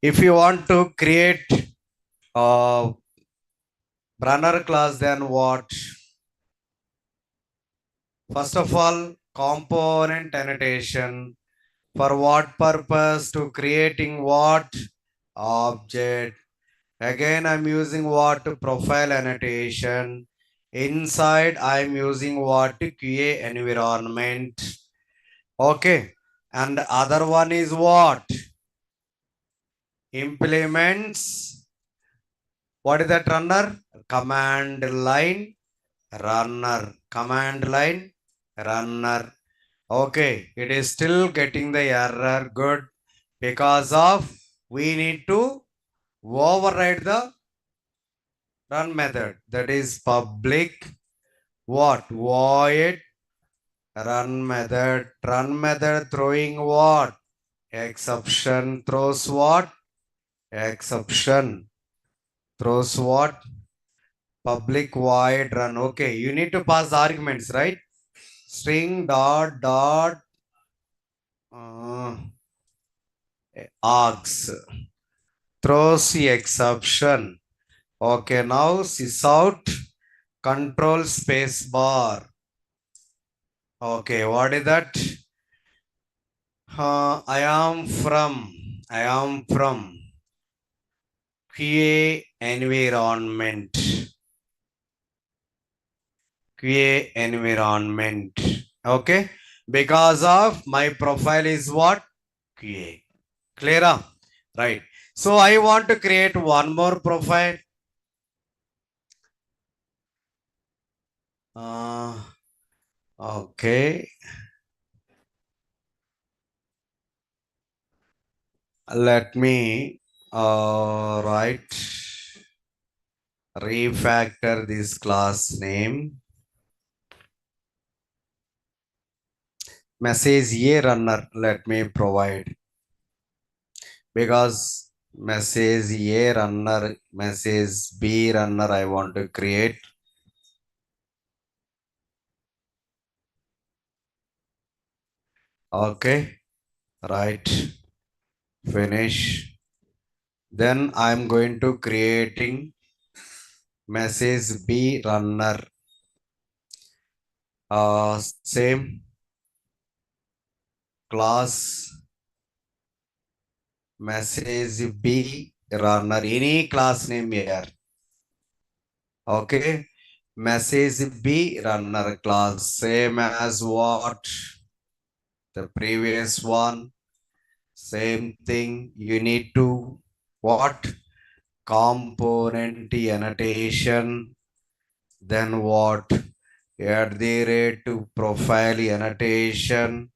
if you want to create a runner class, then what? First of all, component annotation. For what purpose? To creating what? Object. Again, I'm using what? Profile annotation. Inside, I'm using what? QA environment. Okay. And other one is what? Implements. What is that runner? Command line runner. Command line runner. Okay, it is still getting the error. Good. Because of we need to override the run method. That is public what? Void run method. Run method throwing what? Exception throws what? Exception throws what? Public void run. Okay, you need to pass the arguments, right? String dot dot uh, args throws the exception. Okay, now sys out control space bar. Okay, what is that? I am from QA environment. QA environment. Okay, because of my profile is what? QA. Clear? Right. So I want to create one more profile. Okay. Let me write refactor this class name. Message A runner. Let me provide because message A runner, message B runner I want to create. Okay. Right. Finish. Then I'm going to creating message B runner. Same class message B runner. Any class name here. Okay. Message B runner class. Same as what? The previous one. Same thing. You need to what? Component annotation. Then what? At the rate to profile annotation.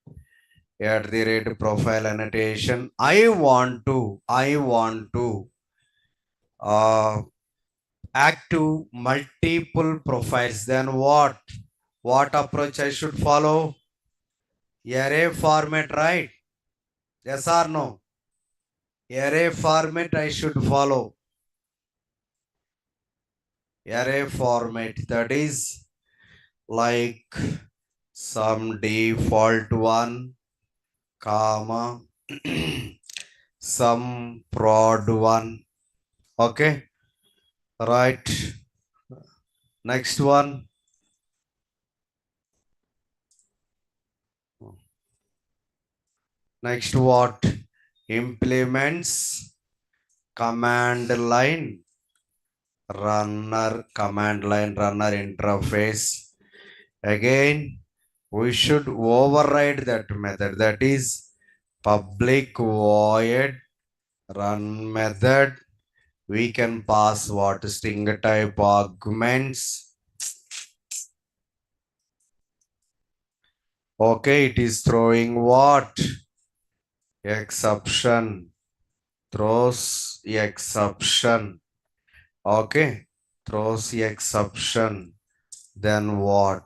At the rate profile annotation. I want to active multiple profiles. Then what? What approach I should follow? Array format, right? Yes or no? Array format I should follow. Array format, that is like some default one, comma, some prod one. Okay, right. Next one. Next what? Implements command line runner, command line runner interface. Again, we should override that method. That is public void run method. We can pass what? String type arguments. Okay, it is throwing what? Exception. Throws exception. Okay, throws exception. Then what?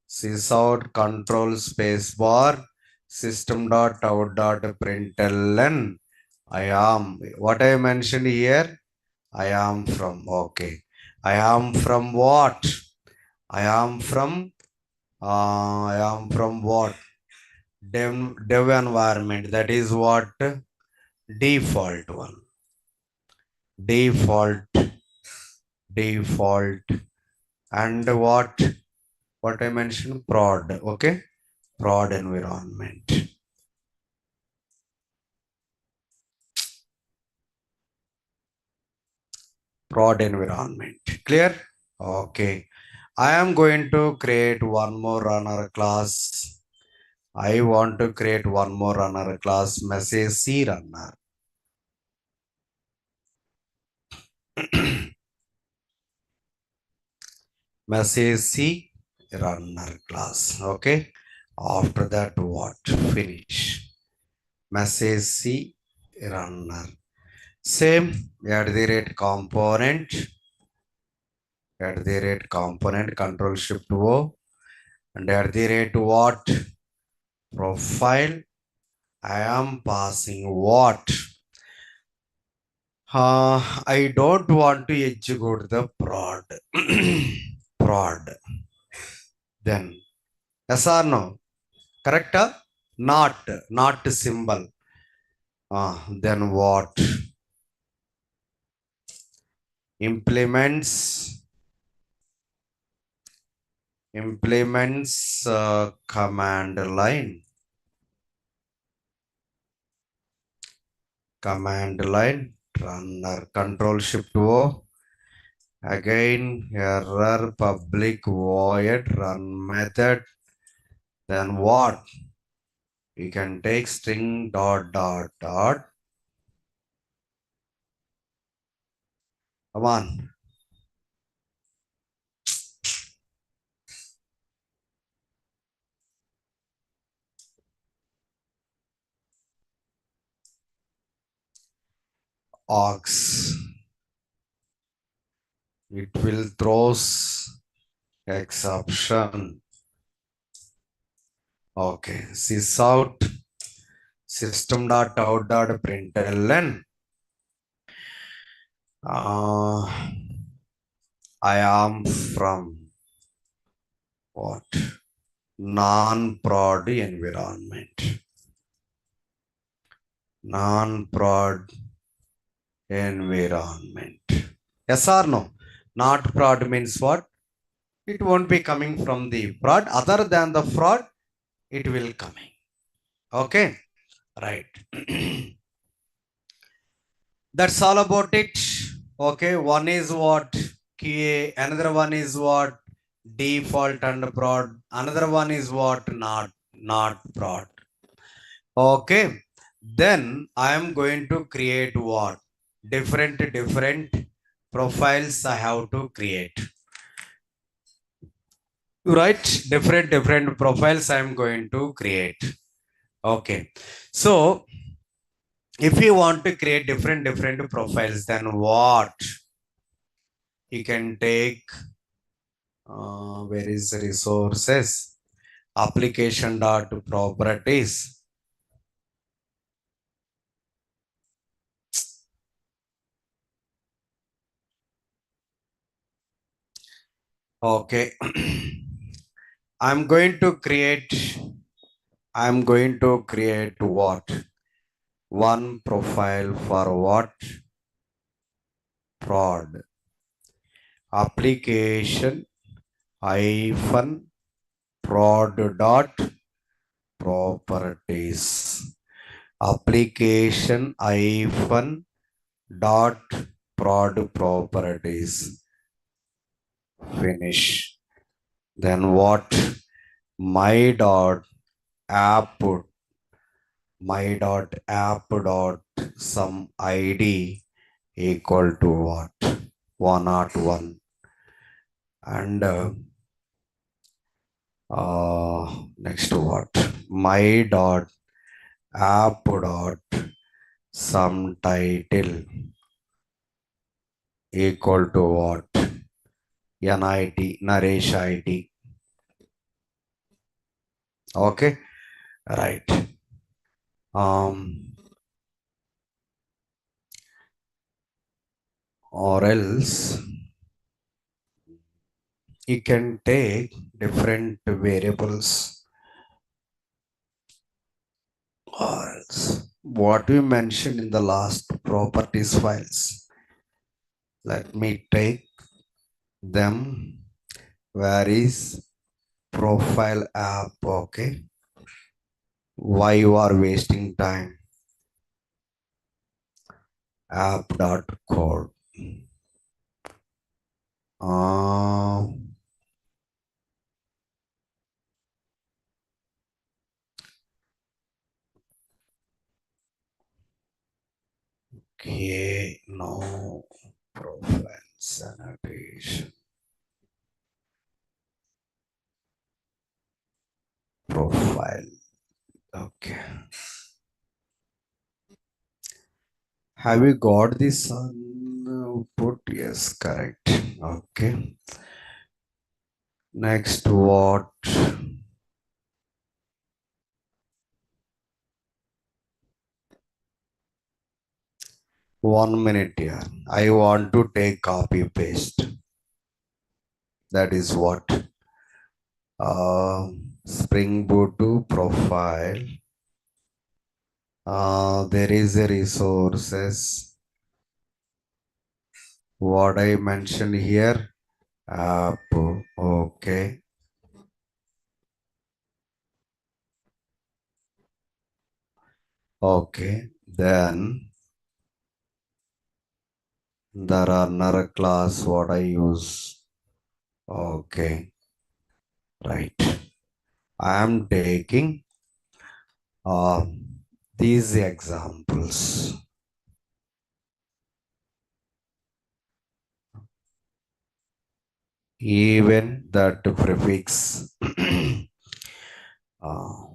Sysout control space bar system dot out dot println. I am what I mentioned here. I am from. Okay, I am from what? I am from. I am from what? Dev environment. That is what? Default one. Default. Default. And what? What I mentioned? Prod. Okay. Prod environment. Prod environment. Clear? Okay. I am going to create one more runner class. I want to create one more runner class, message C runner. Message C runner class. Okay. After that, what? Finish. Message C, runner. Same, at the rate component, control shift O, and at the rate what? Profile. I am passing what? I don't want to execute the prod. Prod. Then, yes or no? Correct? Not symbol. Then what? Implements command line. Runner. Control shift O. Again error public void run method. Then what? You can take string dot dot dot. Come on. Aux. It will throws exception. Okay. Sysout system.out.println. I am from what? Non-prod environment. Non-prod environment. Yes or no? Not prod means what? It won't be coming from the prod. Other than the prod, it will coming. Okay, right. That's all about it. Okay, one is what? QA. Another one is what? Default and prod. Another one is what? Not prod. Okay. Then I am going to create what? Different profiles I have to create. Right? Different profiles I am going to create. Okay. So if you want to create different profiles, then what? You can take where is the resources? Application dot properties. Okay. I'm going to create what? One profile for what? Prod. Application hyphen prod dot properties. Application hyphen dot prod properties. Finish. Then what? My dot app some id equal to what? 101. And next what? My dot app dot some title equal to what? NIT, Naresh IT. Okay, right. Or else you can take different variables. Or else what we mentioned in the last properties files. Let me take them. Where is profile app? Okay. Why you are wasting time? App.code. Okay, no profile sanitation. profile. Okay. Have you got this output? Yes, correct. Okay. Next, what? 1 minute here. I want to take copy paste. That is what? Spring Boot to profile. There is a resources. What I mentioned here. App. Okay. Okay. Then the runner class. What I use. Okay. Right. I am taking these examples. Even that prefix.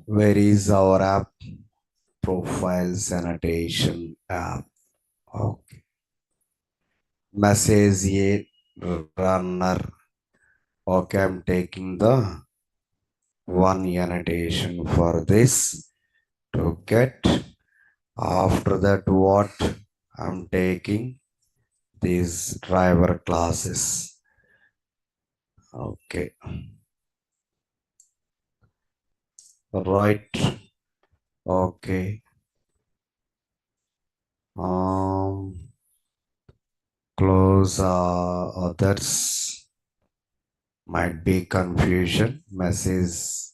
Where is our app? Profiles annotation app. Okay. Message a runner. Okay, I'm taking the one annotation for this to get. After that, what I'm taking these driver classes. Okay, right. Okay. Close others. Might be confusion. Message.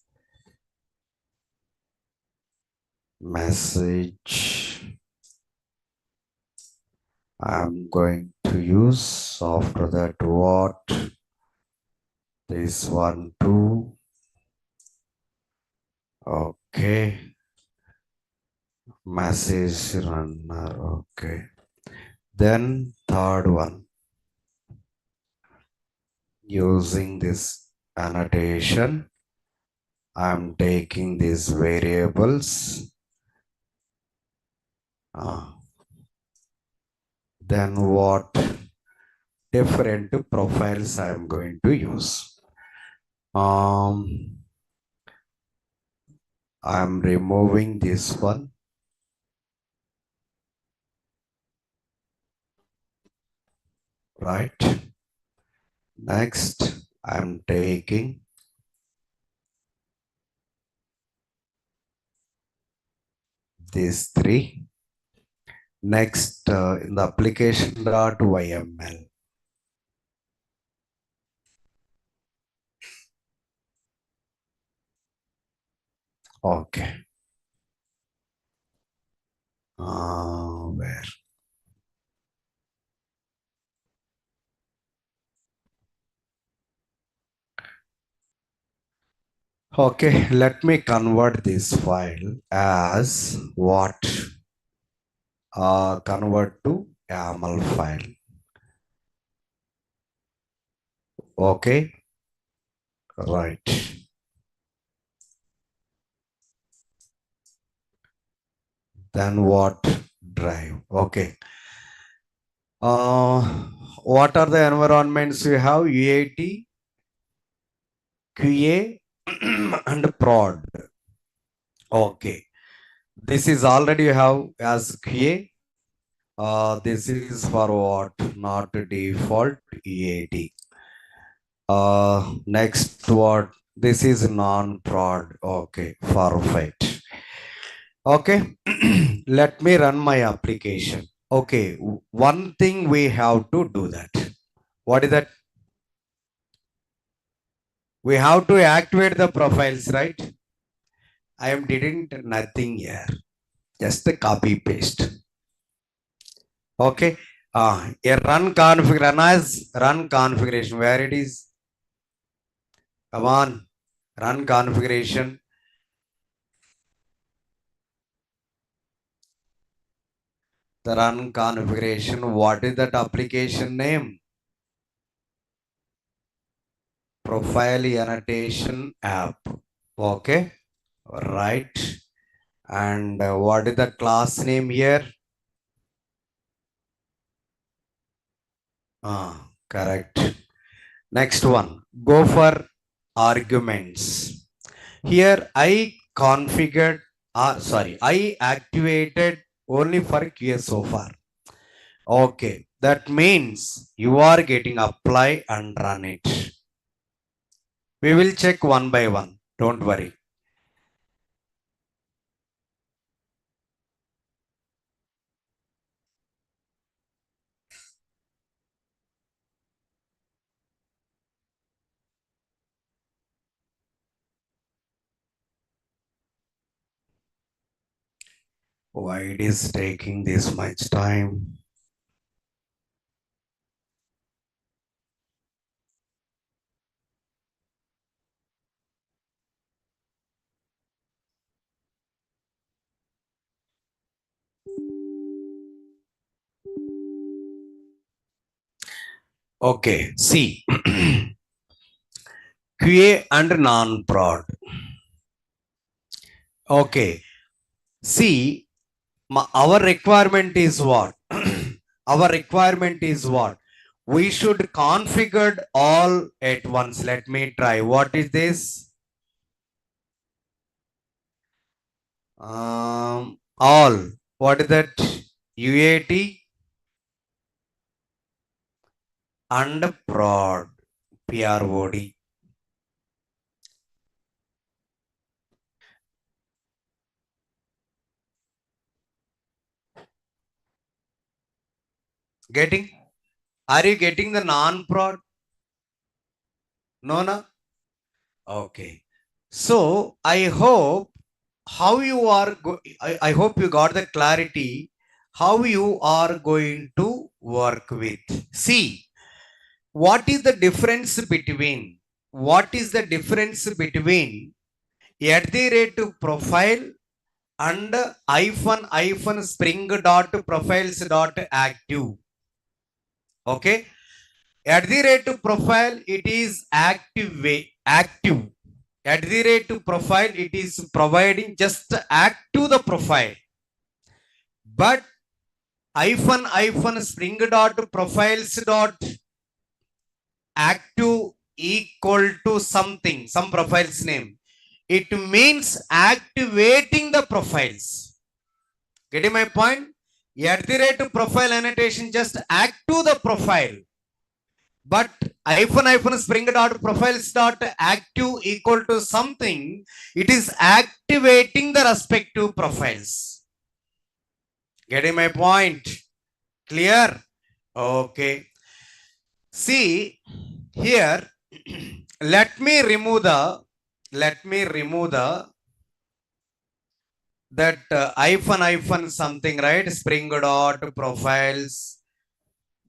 I'm going to use after that what? This one too. Okay. Message runner. Okay. Then third one. Using this annotation, I'm taking these variables. Then what different profiles I'm going to use. I'm removing this one. Right. Next, I'm taking these three. Next, in the application.yml. Okay. Where? Okay, let me convert this file as what? Convert to YAML file. Okay, right. Then what? Drive. Okay. What are the environments we have? UAT, QA, and prod. Okay. This is already you have as QA. This is for what? Not default EAD. Next what? This is non-prod. Okay, perfect. Okay, let me run my application. Okay, one thing we have to do that. What is that? We have to activate the profiles, right? I am didn't nothing here. Just the copy paste. Okay. A run configuration. Where it is? Come on. Run configuration. The run configuration. What is that application name? Profile annotation app. Okay. right? And what is the class name here? Correct. Next one, go for arguments. Here I configured, I activated only for QA so far. Okay, that means you are getting apply and run it. We will check one by one. Don't worry. Why it is taking this much time? Okay, see, QA and non-prod. Okay, see, our requirement is what? Our requirement is what? We should configure all at once. Let me try. What is this? All. What is that? UAT and prod. PROD. Getting? Are you getting the non-prod? No, no. Okay. So I hope how you are I hope you got the clarity how you are going to work with. See, what is the difference between at the rate profile and hyphen spring dot profiles dot active? Okay, at the rate profile it is active. At the rate profile it is providing just act to the profile, but hyphen spring dot profiles dot active equal to something, some profiles name. It means activating the profiles. Getting my point? At the rate profile annotation just act to the profile, but hyphen spring dot profiles dot active equal to something. It is activating the respective profiles. Getting my point? Clear? Okay. See here. let me remove the that hyphen something, right? Spring dot profiles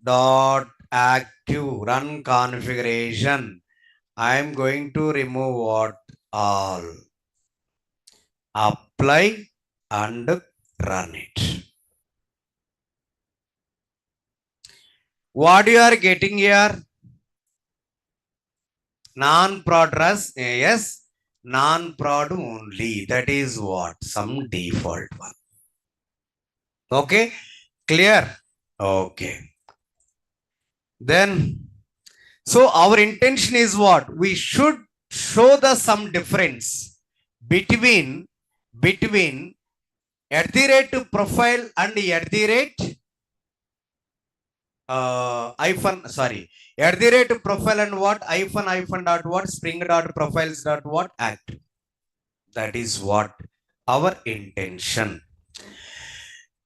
dot active run configuration. I am going to remove what? All. Apply and run it. What you are getting here? Non-prod rush, yes, non-prod only. That is what? Some default one. Okay, clear? Okay. Then, so our intention is what? We should show the some difference between at the rate profile and at the rate at the rate profile and what? Hyphen dot what? Spring dot profiles dot what? Act. That is what our intention.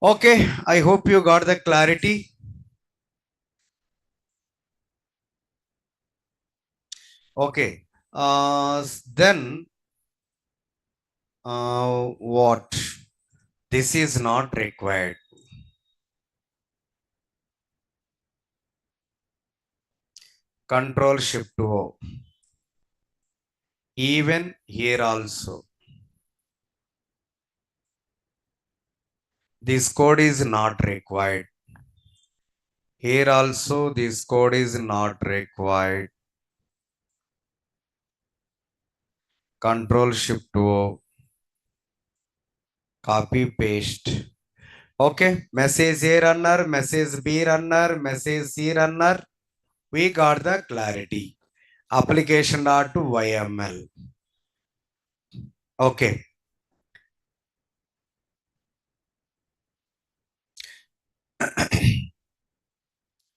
Okay, I hope you got the clarity. Okay, then what? This is not required. Control Shift O. Even here also, this code is not required. Here also, this code is not required. Control Shift O. copy paste. Okay, message A runner, message B runner, message C runner. We got the clarity. Application.yml. Okay.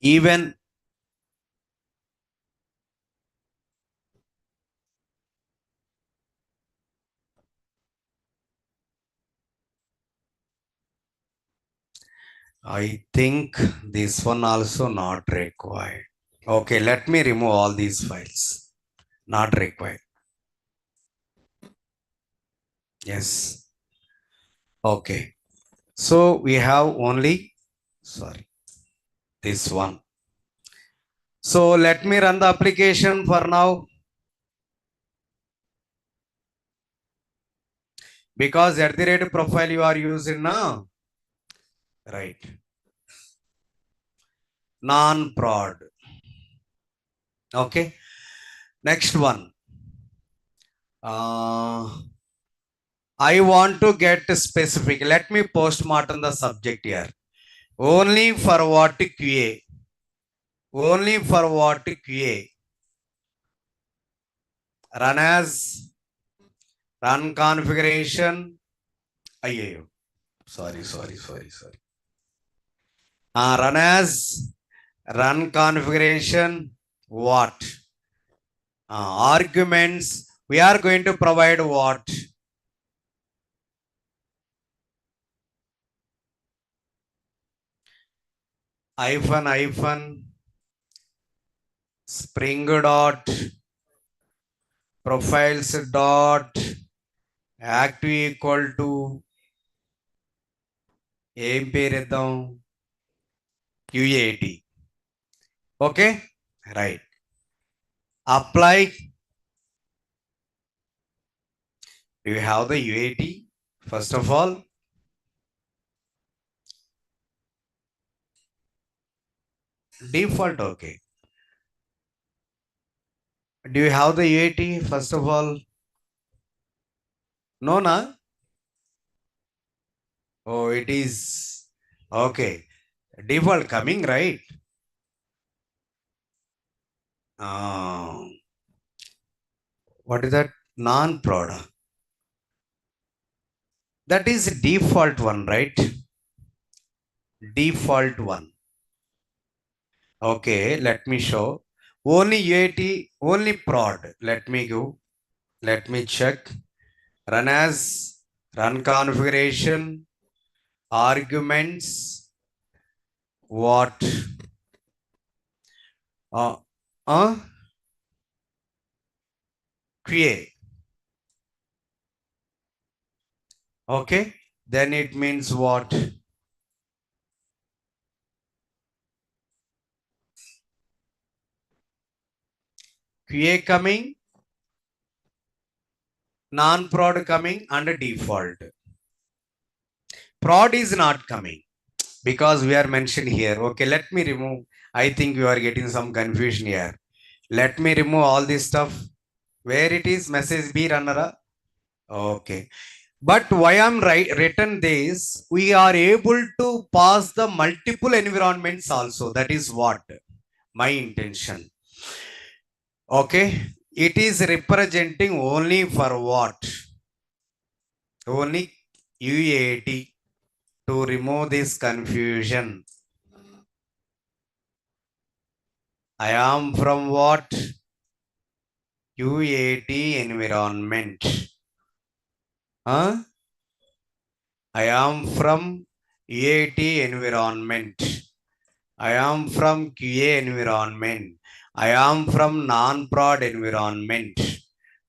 Even I think this one also not required. Okay, let me remove all these files. Not required. Yes. Okay. So we have only, sorry, this one. So let me run the application for now. Because at the rate profile you are using now. Right. Non-prod. Okay. Next one. I want to get specific. Let me postmortem the subject here. Only for what QA. Only for what QA. Run as run configuration. Ayyo. Sorry. Run as run configuration. What? Arguments. We are going to provide what? Hyphen spring dot profiles dot active equal to ఏం పేరిద్దాం QAT. Okay, right. Apply. Do you have the UAT? First of all, default. Okay. Do you have the UAT? First of all, no, na? Oh, it is okay. Default coming, right? What is that? Non-product. That is default one, right? Default one. Okay, let me show. Only UAT, only prod. Let me go. Let me check. Run as run configuration, arguments, what? Uh, uh, QA. Okay, then it means what? QA coming, non-prod coming under default. Prod is not coming because we are mentioned here. Okay, let me remove. I think you are getting some confusion here. Let me remove all this stuff. Where it is message B runner. Okay. But why I'm written this, we are able to pass the multiple environments also. That is what my intention. Okay. It is representing only for what? Only UAT to remove this confusion. I am from what? UAT environment. Huh? I am from UAT environment. I am from QA environment. I am from non-prod environment.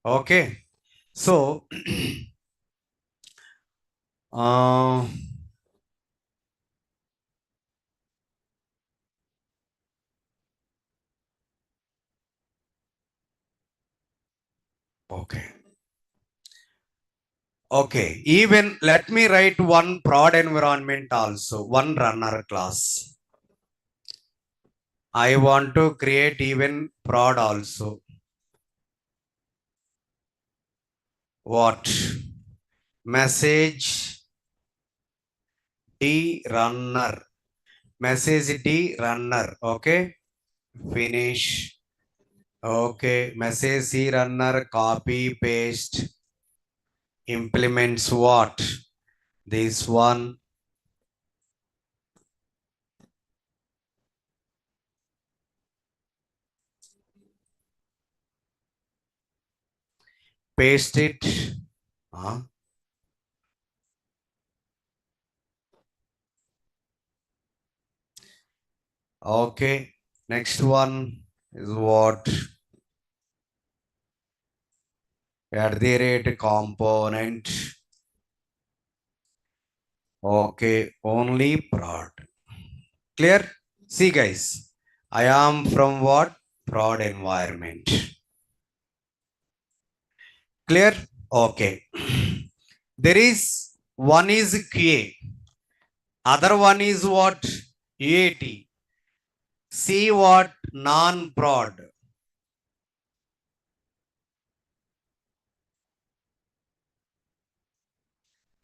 Okay. So, okay. Okay. Even let me write one prod environment also, one runner class. I want to create even prod also. What? Message D runner. Message D runner. Okay. Finish. Okay. Message C runner. Copy, paste. Implements what? This one. Paste it. Okay. Next one is what? At the rate component. Okay. Only prod. Clear? See guys. I am from what? Prod environment. Clear? Okay. There is one is QA. Other one is what? UAT. See what? Non-prod.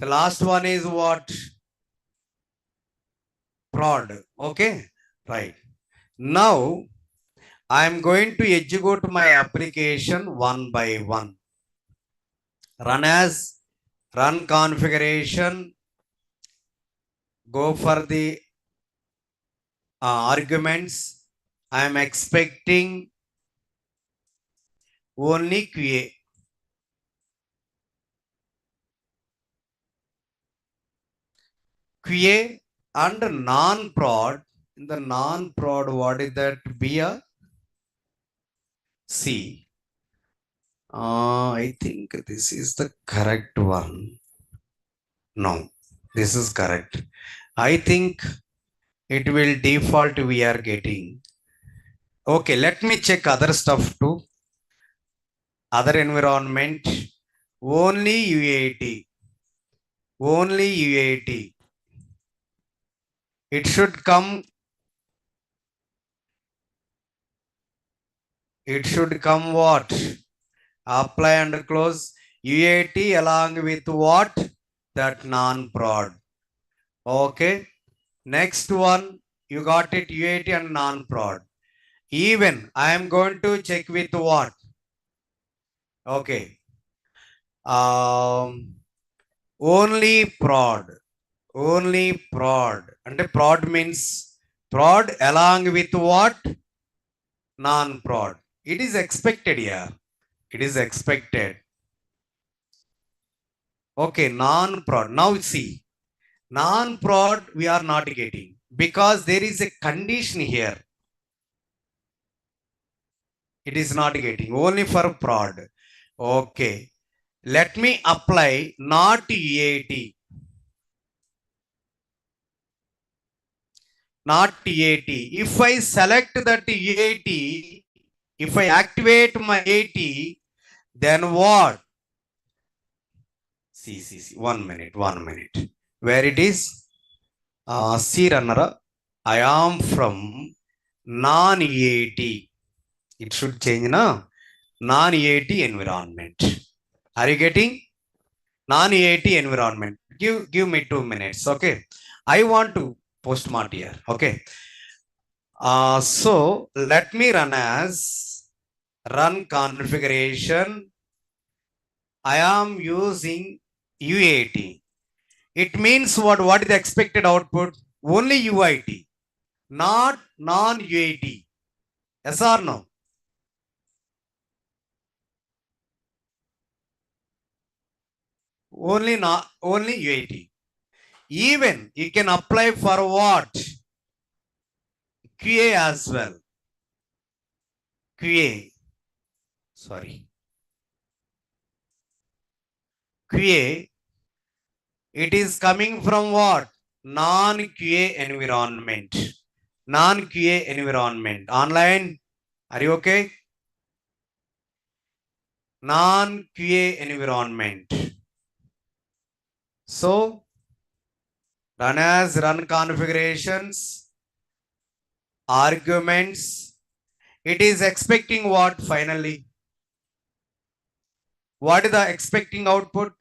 The last one is what? Prod. Okay. Right. Now I am going to execute my application one by one. Run as run configuration. Go for the arguments. I am expecting only QA. QA and non-prod. In the non-prod, what is that? Be a C. I think this is the correct one. No, this is correct. I think it will default we are getting. Okay, let me check other stuff too. Other environment. Only UAT. Only UAT. It should come. It should come what? Apply and close. UAT along with what? That non-prod. Okay. Next one. You got it. UAT and non-prod. Even I am going to check with what? Okay. Only prod. Only prod. And prod means prod along with what? Non-prod. It is expected here. It is expected. Okay, non-prod. Now see. Non-prod we are not getting because there is a condition here. It is not getting only for prod. Okay. Let me apply not UAT. Not UAT. If I select that UAT, if I activate my AT, then what? See. 1 minute. Where it is? C runner. I am from non-EAT. It should change now. Non-EAT environment. Are you getting? Non-EAT environment. Give me 2 minutes. Okay. I want to postmart here. Okay. So let me run as run configuration. I am using UAT. It means what? What is the expected output? Only UIT, not non-UAT. Yes or no? Only UAT. Even you can apply for what? QA as well. QA. Sorry. QA. It is coming from what? Non-QA environment. Non-QA environment. Online. Are you okay? Non-QA environment. So run as run configurations, arguments. It is expecting what finally? What is the expecting output?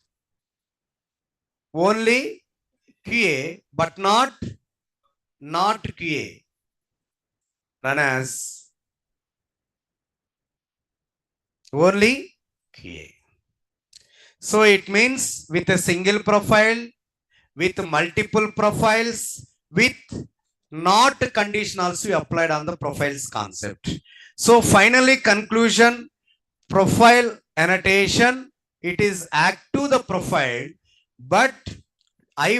Only QA, but not QA, run as only QA. So it means with a single profile, with multiple profiles, with not condition also we applied on the profiles concept. So finally conclusion, profile annotation, it is act to the profile, but I